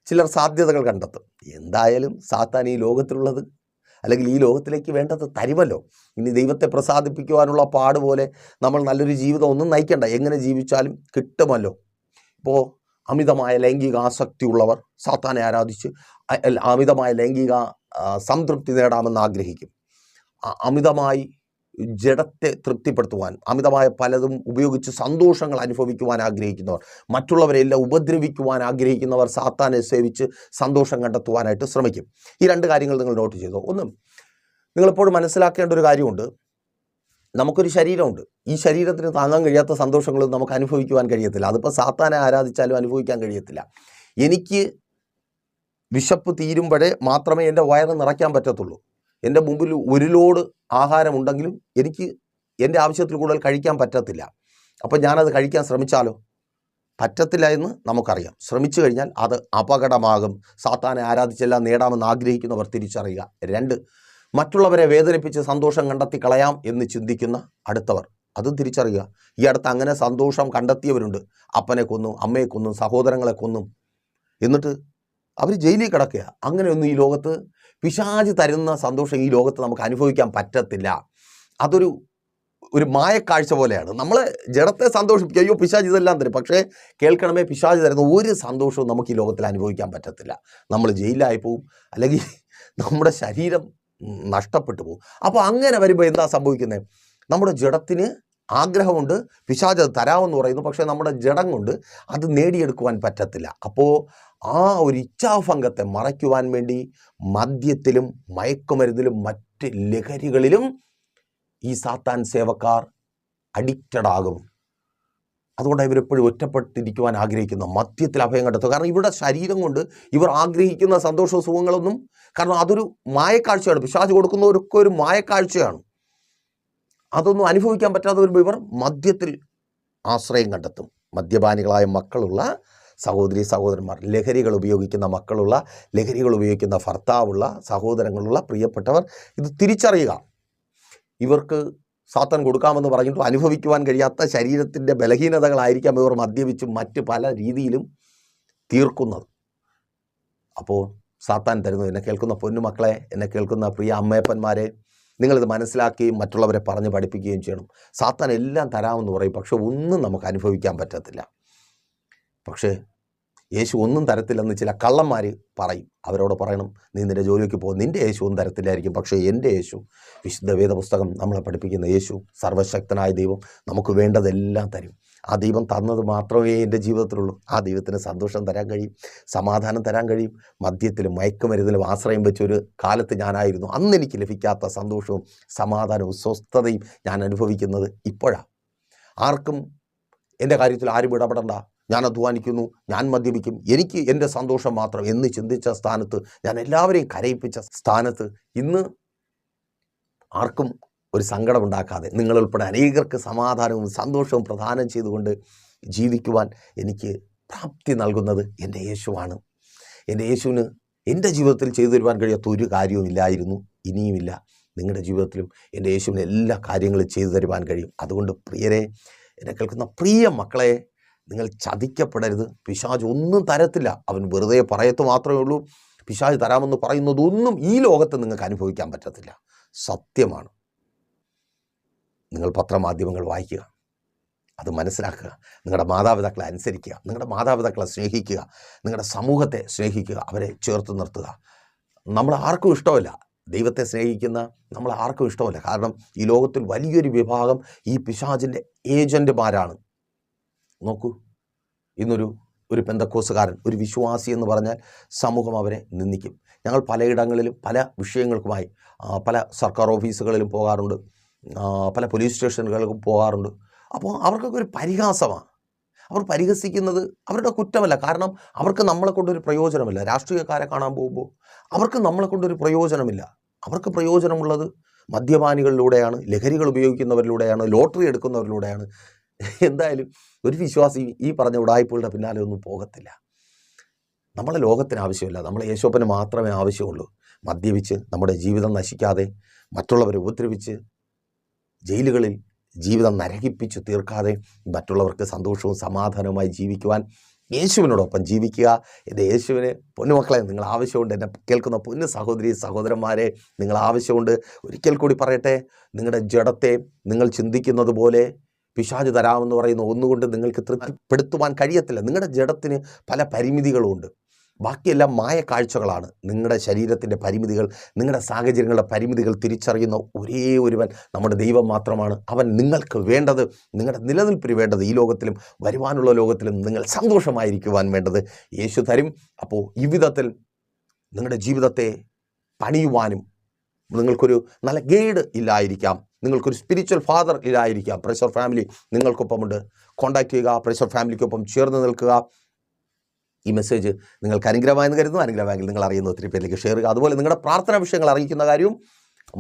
ചിലർ സാധ്യതകൾ കണ്ടെത്തും. എന്തായാലും സാത്താൻ ഈ ലോകത്തിലുള്ളത്, അല്ലെങ്കിൽ ഈ ലോകത്തിലേക്ക് വേണ്ടത് തരുമല്ലോ. ഇനി ദൈവത്തെ പ്രസാദിപ്പിക്കുവാനുള്ള പാടുപോലെ നമ്മൾ നല്ലൊരു ജീവിതം ഒന്നും നയിക്കണ്ട, എങ്ങനെ ജീവിച്ചാലും കിട്ടുമല്ലോ. ഇപ്പോൾ അമിതമായ ലൈംഗിക ആസക്തിയുള്ളവർ സാത്താനെ ആരാധിച്ച് അമിതമായ ലൈംഗിക സംതൃപ്തി നേടാമെന്ന് ആഗ്രഹിക്കും. അമിതമായി ജഡത്തെ തൃപ്തിപ്പെടുത്തുവാൻ അമിതമായ പലതും ഉപയോഗിച്ച് സന്തോഷങ്ങൾ അനുഭവിക്കുവാൻ ആഗ്രഹിക്കുന്നവർ, മറ്റുള്ളവരെല്ലാം ഉപദ്രവിക്കുവാൻ ആഗ്രഹിക്കുന്നവർ സാത്താനെ സേവിച്ച് സന്തോഷം കണ്ടെത്തുവാനായിട്ട് ശ്രമിക്കും. ഈ 2 കാര്യങ്ങൾ നിങ്ങൾ നോട്ട് ചെയ്തോ. ഒന്ന്, നിങ്ങളെപ്പോഴും മനസ്സിലാക്കേണ്ട ഒരു കാര്യമുണ്ട്, നമുക്കൊരു ശരീരമുണ്ട്. ഈ ശരീരത്തിന് താങ്ങാൻ കഴിയാത്ത സന്തോഷങ്ങളും നമുക്ക് അനുഭവിക്കുവാൻ കഴിയത്തില്ല. അതിപ്പോൾ സാത്താനെ ആരാധിച്ചാലും അനുഭവിക്കാൻ കഴിയത്തില്ല. എനിക്ക് വിശപ്പ് തീരുമ്പോഴേ മാത്രമേ എൻ്റെ വയറ് നിറയ്ക്കാൻ പറ്റത്തുള്ളൂ. എൻ്റെ മുമ്പിൽ ഒരു ലോഡ് ആഹാരമുണ്ടെങ്കിലും എനിക്ക് എൻ്റെ ആവശ്യത്തിൽ കൂടുതൽ കഴിക്കാൻ പറ്റത്തില്ല. അപ്പം ഞാനത് കഴിക്കാൻ ശ്രമിച്ചാലോ? പറ്റത്തില്ല എന്ന് നമുക്കറിയാം. ശ്രമിച്ചു കഴിഞ്ഞാൽ അത് അപകടമാകും. സാത്താനെ ആരാധിച്ചെല്ലാം നേടാമെന്ന് ആഗ്രഹിക്കുന്നവർ തിരിച്ചറിയുക. 2, മറ്റുള്ളവരെ വേദനിപ്പിച്ച് സന്തോഷം കണ്ടെത്തി കളയാം എന്ന് ചിന്തിക്കുന്ന അടുത്തവർ, അതും തിരിച്ചറിയുക. ഈ അടുത്ത് അങ്ങനെ സന്തോഷം കണ്ടെത്തിയവരുണ്ട്. അപ്പനെ കൊന്നും, അമ്മയെ കൊന്നും, സഹോദരങ്ങളെ കൊന്നും, എന്നിട്ട് അവർ ജയിലിൽ കിടക്കുക. അങ്ങനെയൊന്നും ഈ ലോകത്ത് പിശാച് തരുന്ന സന്തോഷം ഈ ലോകത്ത് നമുക്ക് അനുഭവിക്കാൻ പറ്റത്തില്ല. അതൊരു മായക്കാഴ്ച പോലെയാണ്. നമ്മളെ ജഡത്തെ സന്തോഷിപ്പിക്കുക, അയ്യോ പിശാച് ഇതെല്ലാം തരും. പക്ഷേ കേൾക്കണമേ, പിശാച് തരുന്ന ഒരു സന്തോഷവും നമുക്ക് ഈ ലോകത്തിൽ അനുഭവിക്കാൻ പറ്റത്തില്ല. നമ്മൾ ജയിലിലായി പോവും, അല്ലെങ്കിൽ നമ്മുടെ ശരീരം നഷ്ടപ്പെട്ടു പോകും. അപ്പോൾ അങ്ങനെ വരുമ്പോൾ എന്താ സംഭവിക്കുന്നത്? നമ്മുടെ ജഡത്തിന് ആഗ്രഹമുണ്ട്, പിശാച് അത് തരാമെന്ന് പറയുന്നു. പക്ഷേ നമ്മുടെ ജഡം കൊണ്ട് അത് നേടിയെടുക്കുവാൻ പറ്റത്തില്ല. അപ്പോൾ ആ ഒരു ഇച്ഛാഭംഗത്തെ മറയ്ക്കുവാൻ വേണ്ടി മദ്യത്തിലും മയക്കുമരുന്നിലും മറ്റ് ലഹരികളിലും ഈ സാത്താൻ സേവക്കാർ അഡിക്റ്റഡ് ആകും. അതുകൊണ്ട് ഇവരെപ്പോഴും ഒറ്റപ്പെട്ടിരിക്കുവാൻ ആഗ്രഹിക്കുന്ന മദ്യത്തിൽ അഭയം കണ്ടെത്തുക. കാരണം ഇവരുടെ ശരീരം കൊണ്ട് ഇവർ ആഗ്രഹിക്കുന്ന സന്തോഷവും സുഖങ്ങളൊന്നും, കാരണം അതൊരു മായക്കാഴ്ചയാണ്. പിശാച് കൊടുക്കുന്നവരൊക്കെ ഒരു മായക്കാഴ്ചയാണ്. അതൊന്നും അനുഭവിക്കാൻ പറ്റാതെ വരുമ്പോൾ ഇവർ മദ്യത്തിൽ ആശ്രയം കണ്ടെത്തും. മദ്യപാനികളായ മക്കളുള്ള സഹോദരി സഹോദരന്മാർ, ലഹരികൾ ഉപയോഗിക്കുന്ന മക്കളുള്ള, ലഹരികൾ ഉപയോഗിക്കുന്ന ഭർത്താവുള്ള, സഹോദരങ്ങളുള്ള പ്രിയപ്പെട്ടവർ, ഇത് തിരിച്ചറിയുക. ഇവർക്ക് സാത്താൻ കൊടുക്കാമെന്ന് പറഞ്ഞിട്ടും അനുഭവിക്കുവാൻ കഴിയാത്ത ശരീരത്തിൻ്റെ ബലഹീനതകളായിരിക്കാം ഇവർ മദ്യപിച്ചും മറ്റ് പല രീതിയിലും തീർക്കുന്നത്. അപ്പോൾ സാത്താൻ തരുന്നു. എന്നെ കേൾക്കുന്ന പൊന്നുമക്കളെ, എന്നെ കേൾക്കുന്ന പ്രിയ അമ്മയപ്പന്മാരെ, നിങ്ങളിത് മനസ്സിലാക്കുകയും മറ്റുള്ളവരെ പറഞ്ഞ് പഠിപ്പിക്കുകയും ചെയ്യണം. സാത്താൻ എല്ലാം തരാമെന്ന് പറയും, പക്ഷെ ഒന്നും നമുക്ക് അനുഭവിക്കാൻ പറ്റത്തില്ല. പക്ഷേ യേശു ഒന്നും തരത്തില്ലെന്ന് ചില കള്ളന്മാർ പറയും. അവരോട് പറയണം, നീ നിൻ്റെ ജോലിക്ക് പോകും, നിൻ്റെ യേശു ഒന്നും തരത്തില്ലായിരിക്കും, പക്ഷേ എൻ്റെ യേശു, വിശുദ്ധ വേദപുസ്തകം നമ്മളെ പഠിപ്പിക്കുന്ന യേശു, സർവ്വശക്തനായ ദൈവം നമുക്ക് വേണ്ടതെല്ലാം തരും. ആ ദൈവം തന്നത് മാത്രമേ എൻ്റെ ജീവിതത്തിലുള്ളൂ. ആ ദൈവത്തിന് സന്തോഷം തരാൻ കഴിയും, സമാധാനം തരാൻ കഴിയും. മദ്യത്തിലും മയക്കുമരുന്നിലും ആശ്രയം വെച്ചൊരു കാലത്ത് ഞാനായിരുന്നു. അന്ന് എനിക്ക് ലഭിക്കാത്ത സന്തോഷവും സമാധാനവും സ്വസ്ഥതയും ഞാൻ അനുഭവിക്കുന്നത് ഇപ്പോഴാണ്. ആർക്കും എൻ്റെ കാര്യത്തിൽ ആരും ഇടപെടണ്ട, ഞാൻ അധ്വാനിക്കുന്നു, ഞാൻ മദ്യപിക്കും, എനിക്ക് എൻ്റെ സന്തോഷം മാത്രം എന്ന് ചിന്തിച്ച സ്ഥാനത്ത്, ഞാൻ എല്ലാവരെയും കരയിപ്പിച്ച സ്ഥാനത്ത്, ഇന്ന് ആർക്കും ഒരു സങ്കടമുണ്ടാക്കാതെ നിങ്ങളുൾപ്പെടെ അനേകർക്ക് സമാധാനവും സന്തോഷവും പ്രദാനം ചെയ്തുകൊണ്ട് ജീവിക്കുവാൻ എനിക്ക് പ്രാപ്തി നൽകുന്നത് എൻ്റെ യേശുവാണ്. എൻ്റെ യേശുവിന് എൻ്റെ ജീവിതത്തിൽ ചെയ്തു തരുവാൻ കഴിയാത്ത ഒരു കാര്യവും ഇല്ലായിരുന്നു, ഇനിയുമില്ല, നിങ്ങളുടെ ജീവിതത്തിലും എൻ്റെ യേശുവിന് എല്ലാ കാര്യങ്ങളും ചെയ്തു തരുവാൻ കഴിയും. അതുകൊണ്ട് പ്രിയരെ, എന്നെ കേൾക്കുന്ന പ്രിയ മക്കളെ, നിങ്ങൾ ചതിക്കപ്പെടരുത്. പിശാച് ഒന്നും തരത്തില്ല. അവൻ വെറുതെ പറയത്ത് മാത്രമേ ഉള്ളൂ. പിശാച് തരാമെന്ന് പറയുന്നതൊന്നും ഈ ലോകത്ത് നിങ്ങൾക്ക് അനുഭവിക്കാൻ പറ്റത്തില്ല. സത്യമാണ്. നിങ്ങൾ പത്രമാധ്യമങ്ങൾ വായിക്കുക, അത് മനസ്സിലാക്കുക. നിങ്ങളുടെ മാതാപിതാക്കളെ അനുസരിക്കുക, നിങ്ങളുടെ മാതാപിതാക്കളെ സ്നേഹിക്കുക, നിങ്ങളുടെ സമൂഹത്തെ സ്നേഹിക്കുക, അവരെ ചേർത്ത് നിർത്തുക. നമ്മൾ ആർക്കും ഇഷ്ടമല്ല, ദൈവത്തെ സ്നേഹിക്കുന്ന നമ്മൾ ആർക്കും ഇഷ്ടമല്ല. കാരണം ഈ ലോകത്തിൽ വലിയൊരു വിഭാഗം ഈ പിശാചിൻ്റെ ഏജൻറ്റുമാരാണ്. നോക്കൂ, ഇന്നൊരു പെന്തക്കോസുകാരൻ, ഒരു വിശ്വാസി എന്ന് പറഞ്ഞാൽ സമൂഹം അവരെ നിന്ദിക്കും. ഞങ്ങൾ പലയിടങ്ങളിലും പല വിഷയങ്ങൾക്കുമായി പല സർക്കാർ ഓഫീസുകളിലും പോകാറുണ്ട്, പല പോലീസ് സ്റ്റേഷനുകളിലും പോകാറുണ്ട്. അപ്പോൾ അവർക്കൊക്കെ ഒരു പരിഹാസമാണ്. അവർ പരിഹസിക്കുന്നത് അവരുടെ കുറ്റമല്ല. കാരണം അവർക്ക് നമ്മളെ കൊണ്ടൊരു പ്രയോജനമില്ല. രാഷ്ട്രീയക്കാരെ കാണാൻ പോകുമ്പോൾ അവർക്ക് നമ്മളെ കൊണ്ടൊരു പ്രയോജനമില്ല. അവർക്ക് പ്രയോജനമുള്ളത് മദ്യപാനികളിലൂടെയാണ്, ലഹരികൾ ഉപയോഗിക്കുന്നവരിലൂടെയാണ്, ലോട്ടറി എടുക്കുന്നവരിലൂടെയാണ്. എന്തായാലും ഒരു വിശ്വാസി ഈ പറഞ്ഞ ഉടായ്പകളുടെ പിന്നാലെ ഒന്നും പോകത്തില്ല. നമ്മളെ ലോകത്തിന് ആവശ്യമില്ല, നമ്മളെ യേശോപ്പന് മാത്രമേ ആവശ്യമുള്ളൂ. മദ്യപിച്ച് നമ്മുടെ ജീവിതം നശിക്കാതെ, മറ്റുള്ളവരെ ഉപദ്രവിച്ച് ജയിലുകളിൽ ജീവിതം നരകിപ്പിച്ച് തീർക്കാതെ മറ്റുള്ളവർക്ക് സന്തോഷവും സമാധാനവുമായി ജീവിക്കുവാൻ യേശുവിനോടൊപ്പം ജീവിക്കുക. എൻ്റെ യേശുവിന് പൊന്നുമക്കളെ, നിങ്ങൾ ആവശ്യമുണ്ട്. എന്നെ കേൾക്കുന്ന പൊന്നു സഹോദരി സഹോദരന്മാരെ, നിങ്ങൾ ആവശ്യമുണ്ട്. ഒരിക്കൽ കൂടി പറയട്ടെ, നിങ്ങളുടെ ജഡത്തെ നിങ്ങൾ ചിന്തിക്കുന്നത് പോലെ പിശാച് തരാമെന്ന് പറയുന്ന ഒന്നുകൊണ്ട് നിങ്ങൾക്ക് തൃപ്തിപ്പെടുത്തുവാൻ കഴിയത്തില്ല. നിങ്ങളുടെ ജഡത്തിന് പല പരിമിതികളുമുണ്ട്. ബാക്കിയെല്ലാം മായ കാഴ്ചകളാണ്. നിങ്ങളുടെ ശരീരത്തിൻ്റെ പരിമിതികൾ, നിങ്ങളുടെ സാഹചര്യങ്ങളുടെ പരിമിതികൾ തിരിച്ചറിയുന്ന ഒരേ ഒരുവൻ നമ്മുടെ ദൈവം മാത്രമാണ്. അവൻ നിങ്ങൾക്ക് വേണ്ടത്, നിങ്ങളുടെ നിലനിൽപ്പിന് വേണ്ടത്, ഈ ലോകത്തിലും വരുവാനുള്ള ലോകത്തിലും നിങ്ങൾ സന്തോഷമായിരിക്കുവാൻ വേണ്ടത് യേശു തരും. അപ്പോൾ ഈ വിധത്തിൽ നിങ്ങളുടെ ജീവിതത്തെ പണിയുവാനും, നിങ്ങൾക്കൊരു നല്ല ഗൈഡ് ഇല്ലായിരിക്കാം, നിങ്ങൾക്കൊരു സ്പിരിച്വൽ ഫാദർ ഇല്ലായിരിക്കാം. പ്രഷർ ഫാമിലി നിങ്ങൾക്കൊപ്പമുണ്ട്. കോൺടാക്ട് ചെയ്യുക, പ്രഷർ ഫാമിലിക്കൊപ്പം ചേർന്ന് നിൽക്കുക. ഈ മെസ്സേജ് നിങ്ങൾക്ക് അനുഗ്രഹമായെന്ന് കരുതുന്നു. അനുഗ്രഹമെങ്കിൽ നിങ്ങൾ അറിയുന്ന ഒത്തിരി പേരിലേക്ക് ഷെയർ ചെയ്യുക. അതുപോലെ നിങ്ങളുടെ പ്രാർത്ഥനാ വിഷയങ്ങൾ അറിയിക്കുന്ന കാര്യവും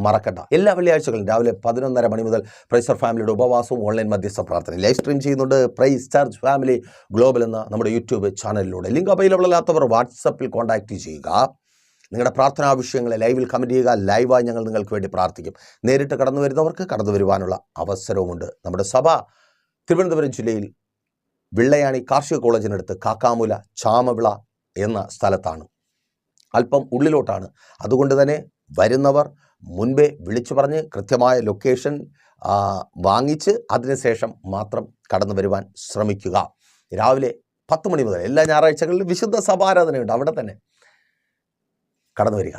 മറക്കണ്ട. എല്ലാ വെള്ളിയാഴ്ചകളും രാവിലെ 11:30 മണി മുതൽ പ്രൈസർ ഫാമിലിയുടെ ഉപവാസവും ഓൺലൈൻ മധ്യസ്ഥ പ്രാർത്ഥന ലൈവ് സ്ട്രീം ചെയ്യുന്നുണ്ട്. പ്രൈസ് ചർച്ച് ഫാമിലി ഗ്ലോബൽ എന്ന നമ്മുടെ യൂട്യൂബ് ചാനലിലൂടെ. ലിങ്ക് അവൈലബിൾ അല്ലാത്തവർ വാട്സപ്പിൽ കോൺടാക്റ്റ് ചെയ്യുക. നിങ്ങളുടെ പ്രാർത്ഥനാ വിഷയങ്ങളെ ലൈവിൽ കമൻറ്റ് ചെയ്യുക. ലൈവായി ഞങ്ങൾ നിങ്ങൾക്ക് വേണ്ടി പ്രാർത്ഥിക്കും. നേരിട്ട് കടന്നു വരുന്നവർക്ക് കടന്നു വരുവാനുള്ള അവസരവുമുണ്ട്. നമ്മുടെ സഭ തിരുവനന്തപുരം ജില്ലയിൽ വെള്ളയാണി കാർഷിക കോളേജിനടുത്ത് കാക്കാമൂല ചാമവിള എന്ന സ്ഥലത്താണ്. അല്പം ഉള്ളിലോട്ടാണ്. അതുകൊണ്ട് തന്നെ വരുന്നവർ മുൻപേ വിളിച്ചു പറഞ്ഞ് കൃത്യമായ ലൊക്കേഷൻ വാങ്ങിച്ച് അതിനുശേഷം മാത്രം കടന്നു വരുവാൻ ശ്രമിക്കുക. രാവിലെ 10 മണി മുതൽ എല്ലാ ഞായറാഴ്ചകളിലും വിശുദ്ധ സഭാരാധനയുണ്ട്. അവിടെ തന്നെ കടന്നു വരിക.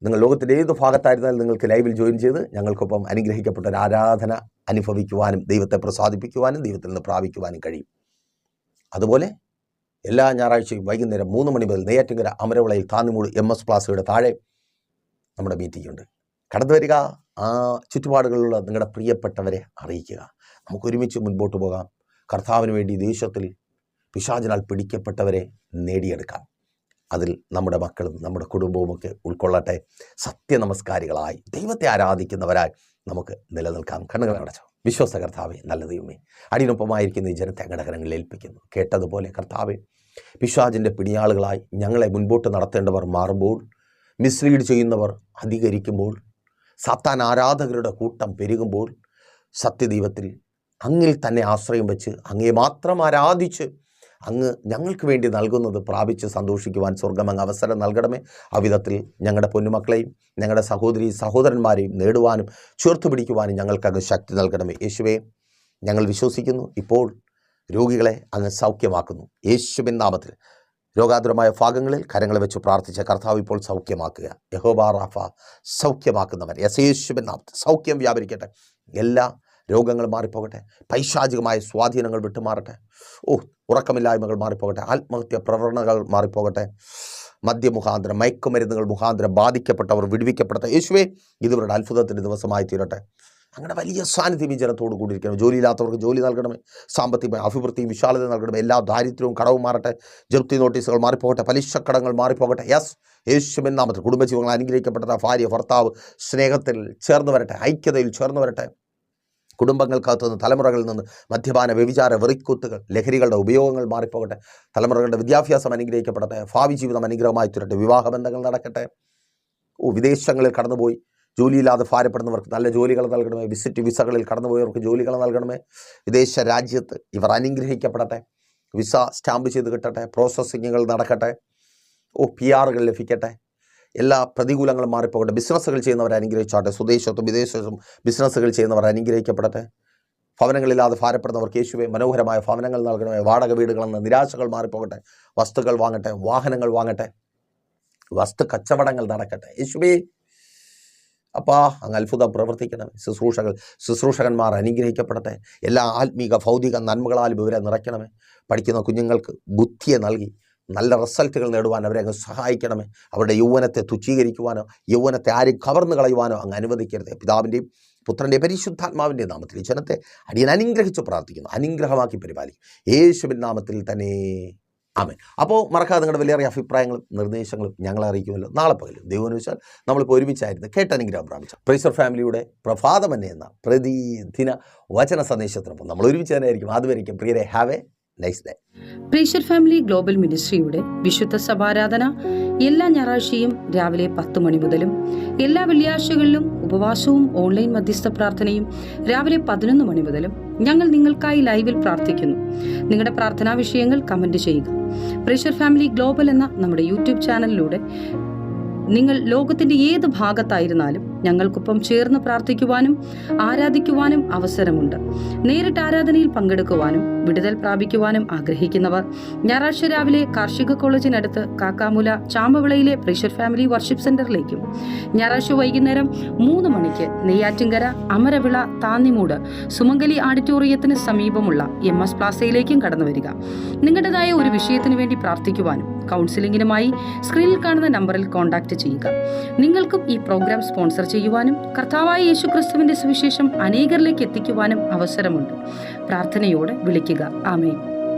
നിങ്ങൾ ലോകത്തിൻ്റെ ഏത് ഭാഗത്തായിരുന്നാലും നിങ്ങൾക്ക് ലൈവിൽ ജോയിൻ ചെയ്ത് ഞങ്ങൾക്കൊപ്പം അനുഗ്രഹിക്കപ്പെട്ട ഒരു ആരാധന അനുഭവിക്കുവാനും ദൈവത്തെ പ്രസാദിപ്പിക്കുവാനും ദൈവത്തിൽ നിന്ന് പ്രാപിക്കുവാനും കഴിയും. അതുപോലെ എല്ലാ ഞായറാഴ്ചയും വൈകുന്നേരം 3 മണി മുതൽ നെയ്യാറ്റിൻകര അമരവിളയിൽ താന്നിമൂട് MS പ്ലാസയുടെ താഴെ നമ്മുടെ മീറ്റിംഗ് ഉണ്ട്. കടന്നു വരിക. ആ ചുറ്റുപാടുകളിലുള്ള നിങ്ങളുടെ പ്രിയപ്പെട്ടവരെ അറിയിക്കുക. നമുക്ക് ഒരുമിച്ച് മുൻപോട്ട് പോകാം. കർത്താവിന് വേണ്ടി ദേശത്തിൽ പിശാചിനാൽ പിടിക്കപ്പെട്ടവരെ നേടിയെടുക്കാം. അതിൽ നമ്മുടെ മക്കളും നമ്മുടെ കുടുംബവുമൊക്കെ ഉൾക്കൊള്ളട്ടെ. സത്യനമസ്കാരികളായി ദൈവത്തെ ആരാധിക്കുന്നവരായി നമുക്ക് നിലനിൽക്കാം. കണ്ണുകൾ അടച്ചോ. വിശ്വാസ കർത്താവേ, നല്ല ദൈവമേ, അടിയൊപ്പമായിരിക്കുന്ന ഈ ജനത്തെ അങ്ങയുടെ കരങ്ങളിൽ ഏൽപ്പിക്കുന്നു. കേട്ടതുപോലെ കർത്താവേ, പിശാചിൻ്റെ പിണിയാളുകളായി ഞങ്ങളെ മുൻപോട്ട് നടത്തേണ്ടവർ മാറുമ്പോൾ, മിസ്ലീഡ് ചെയ്യുന്നവർ അധികരിക്കുമ്പോൾ, സാത്താൻ ആരാധകരുടെ കൂട്ടം പെരുകുമ്പോൾ, സത്യദൈവത്തിൽ അങ്ങിൽ തന്നെ ആശ്രയം വെച്ച് അങ്ങയെ മാത്രം ആരാധിച്ച് അങ്ങ് ഞങ്ങൾക്ക് വേണ്ടി നൽകുന്നത് പ്രാപിച്ച് സന്തോഷിക്കുവാൻ സ്വർഗം അങ്ങ് അവസരം നൽകണമേ. അവിധത്തിൽ ഞങ്ങളുടെ പൊന്നുമക്കളെയും ഞങ്ങളുടെ സഹോദരി സഹോദരന്മാരെയും നേടുവാനും ചേർത്ത് പിടിക്കുവാനും ഞങ്ങൾക്കങ്ങ് ശക്തി നൽകണമേ. യേശുവേ, ഞങ്ങൾ വിശ്വസിക്കുന്നു. ഇപ്പോൾ രോഗികളെ അങ്ങ് സൗഖ്യമാക്കുന്നു. യേശുവിൻ നാമത്തിൽ രോഗാതുരമായ ഭാഗങ്ങളിൽ കരങ്ങൾ വെച്ച് പ്രാർത്ഥിച്ച കർത്താവ് ഇപ്പോൾ സൗഖ്യമാക്കുക. യഹോവ റാഫ, സൗഖ്യമാക്കുന്നവൻ. യേശുവിൻ നാമത്തിൽ സൗഖ്യം വ്യാപരിക്കട്ടെ. എല്ലാ രോഗങ്ങൾ മാറിപ്പോകട്ടെ. പൈശാചികമായ സ്വാധീനങ്ങൾ വിട്ടുമാറട്ടെ. ഉറക്കമില്ലായ്മകൾ മാറിപ്പോകട്ടെ. ആത്മഹത്യ പ്രവണതകൾ മാറിപ്പോകട്ടെ. മദ്യമുഖാന്തരം, മയക്കുമരുന്നുകൾ മുഖാന്തരം ബാധിക്കപ്പെട്ടവർ വിടുവിക്കപ്പെടട്ടെ. യേശുവേ, ഇതുവരുടെ അത്ഭുതത്തിൻ്റെ ദിവസമായി തീരട്ടെ. അങ്ങനെ വലിയ സാന്നിധ്യം ഈ ജനത്തോട് കൂടിയിരിക്കണം. ജോലിയില്ലാത്തവർക്ക് ജോലി നൽകണമേ. സാമ്പത്തികമായ അഭിവൃദ്ധിയും വിശാലത നൽകണമേ. എല്ലാ ദാരിദ്ര്യവും കടവും മാറട്ടെ. ജപ്തി നോട്ടീസുകൾ മാറിപ്പോകട്ടെ. പലിശക്കടങ്ങൾ മാറിപ്പോകട്ടെ. യേശുവിൻ നാമത്തിൽ കുടുംബജീവങ്ങൾ അനുഗ്രഹിക്കപ്പെട്ട ഭാര്യ ഭർത്താവ് സ്നേഹത്തിൽ ചേർന്ന് വരട്ടെ. ഐക്യതയിൽ ചേർന്ന് വരട്ടെ. കുടുംബങ്ങൾക്കകത്തു നിന്ന്, തലമുറകളിൽ നിന്ന് മദ്യപാന വ്യഭിചാര വെറിക്കൂത്തുകൾ ലഹരികളുടെ ഉപയോഗങ്ങൾ മാറിപ്പോകട്ടെ. തലമുറകളുടെ വിദ്യാഭ്യാസം അനുഗ്രഹിക്കപ്പെടട്ടെ. ഭാവി ജീവിതം അനുഗ്രഹമായി തീരട്ടെ. വിവാഹബന്ധങ്ങൾ നടക്കട്ടെ. വിദേശങ്ങളിൽ കടന്നുപോയി ജോലിയില്ലാതെ ഭാരപ്പെടുന്നവർക്ക് നല്ല ജോലികൾ നൽകണമേ. വിസിറ്റ് വിസകളിൽ കടന്നുപോയവർക്ക് ജോലികൾ നൽകണമേ. വിദേശ രാജ്യത്ത് ഇവർ അനുഗ്രഹിക്കപ്പെടട്ടെ. വിസ സ്റ്റാമ്പ് ചെയ്ത് കിട്ടട്ടെ. പ്രോസസ്സിങ്ങുകൾ നടക്കട്ടെ. PR ലഭിക്കട്ടെ. എല്ലാ പ്രതികൂലങ്ങളും മാറിപ്പോകട്ടെ. ബിസിനസ്സുകൾ ചെയ്യുന്നവർ അനുഗ്രഹിച്ചാട്ടെ. സ്വദേശത്തും വിദേശത്തും ബിസിനസ്സുകൾ ചെയ്യുന്നവർ അനുഗ്രഹിക്കപ്പെടട്ടെ. ഭവനങ്ങളില്ലാതെ ഭാരപ്പെടുന്നവർക്ക് യേശുവേ മനോഹരമായ ഭവനങ്ങൾ നൽകണമേ. വാടക വീടുകളെന്ന് നിരാശകൾ മാറിപ്പോകട്ടെ. വസ്തുക്കൾ വാങ്ങട്ടെ. വാഹനങ്ങൾ വാങ്ങട്ടെ. വസ്തു കച്ചവടങ്ങൾ നടക്കട്ടെ. യേശുവേ അപ്പാ അങ്ങ് അത്ഭുതം പ്രവർത്തിക്കണമേ. ശുശ്രൂഷകന്മാർ അനുഗ്രഹിക്കപ്പെടട്ടെ. എല്ലാ ആത്മീക ഭൗതിക നന്മകളാലും ഇവരെ നിറയ്ക്കണമേ. പഠിക്കുന്ന കുഞ്ഞുങ്ങൾക്ക് ബുദ്ധിയെ നൽകി നല്ല റിസൾട്ടുകൾ നേടുവാൻ അവരെ അങ്ങ് സഹായിക്കണമേ. അവരുടെ യൗവനത്തെ തുച്ഛീകരിക്കുവാനോ യൗവനത്തെ ആരും കവർന്നു കളയുവാനോ അങ്ങ് അനുവദിക്കരുത്. പിതാവിൻ്റെയും പുത്രൻ്റെ പരിശുദ്ധാത്മാവിൻ്റെ നാമത്തിൽ ഈ ജനത്തെ അടിയൻ അനുഗ്രഹിച്ച് പ്രാർത്ഥിക്കുന്നു. അനുഗ്രഹമാക്കി പരിപാലിക്കും യേശുവിൻ നാമത്തിൽ തന്നെ. ആമേൻ. അപ്പോൾ മറക്കാതെ നിങ്ങളുടെ വിലയേറിയ അഭിപ്രായങ്ങളും നിർദ്ദേശങ്ങളും ഞങ്ങളെ അറിയിക്കുമല്ലോ. നാളെ പകലും ദൈവനുവെച്ചാൽ നമ്മളിപ്പോൾ ഒരുമിച്ചായിരുന്നു കേട്ടനുഗ്രഹം പ്രാപിച്ച പ്രൈസർ ഫാമിലിയുടെ പ്രഭാതം തന്നെ എന്ന പ്രതിദിന വചന സന്ദേശത്തിനൊപ്പം നമ്മൾ ഒരുമിച്ച് തന്നെ ആയിരിക്കും. അതുവരെയ്ക്കും പ്രിയരെ, have a nice day. Praiser Family Global മിനിസ്ട്രിയുടെ വിശുദ്ധ സഭാരാധന എല്ലാ ഞായറാഴ്ചയും രാവിലെ 10 മണി മുതലും എല്ലാ വെള്ളിയാഴ്ചകളിലും ഉപവാസവും ഓൺലൈൻ മധ്യസ്ഥ പ്രാർത്ഥനയും രാവിലെ 11 മണി മുതലും ഞങ്ങൾ നിങ്ങൾക്കായി ലൈവിൽ പ്രാർത്ഥിക്കുന്നു. നിങ്ങളുടെ പ്രാർത്ഥനാ വിഷയങ്ങൾ കമന്റ് ചെയ്യുക. പ്രൈസർ ഫാമിലി ഗ്ലോബൽ എന്ന നമ്മുടെ യൂട്യൂബ് ചാനലിലൂടെ നിങ്ങൾ ലോകത്തിന്റെ ഏത് ഭാഗത്തായിരുന്നാലും ഞങ്ങൾക്കൊപ്പം ചേർന്ന് പ്രാർത്ഥിക്കുവാനും ആരാധിക്കുവാനും അവസരമുണ്ട്. നേരിട്ട് ആരാധനയിൽ പങ്കെടുക്കുവാനും വിടുതൽ പ്രാപിക്കുവാനും ആഗ്രഹിക്കുന്നവർ ഞായറാഴ്ച രാവിലെ കാർഷിക കോളേജിനടുത്ത് കാക്കാമുല ചാമ്പവിളയിലെ പ്രൈസർ ഫാമിലി വർഷിപ്പ് സെന്ററിലേക്കും ഞായറാഴ്ച വൈകുന്നേരം 3 മണിക്ക് നെയ്യാറ്റിൻകര അമരവിള താന്നിമൂട് സുമംഗലി ഓഡിറ്റോറിയത്തിന് സമീപമുള്ള MS പ്ലാസയിലേക്കും കടന്നു വരിക. നിങ്ങളുടേതായ ഒരു വിഷയത്തിന് വേണ്ടി പ്രാർത്ഥിക്കുവാനും കൗൺസിലിംഗിനുമായി സ്ക്രീനിൽ കാണുന്ന നമ്പറിൽ കോൺടാക്ട് ചെയ്യുക. നിങ്ങൾക്കും ഈ പ്രോഗ്രാം സ്പോൺസർ ചെയ്യുവാനും കർത്താവായ യേശുക്രിസ്തുവിന്റെ സുവിശേഷം അനേകരിലേക്ക് എത്തിക്കുവാനും അവസരമുണ്ട്. പ്രാർത്ഥനയോടെ വിളിക്കുക. ആമേൻ.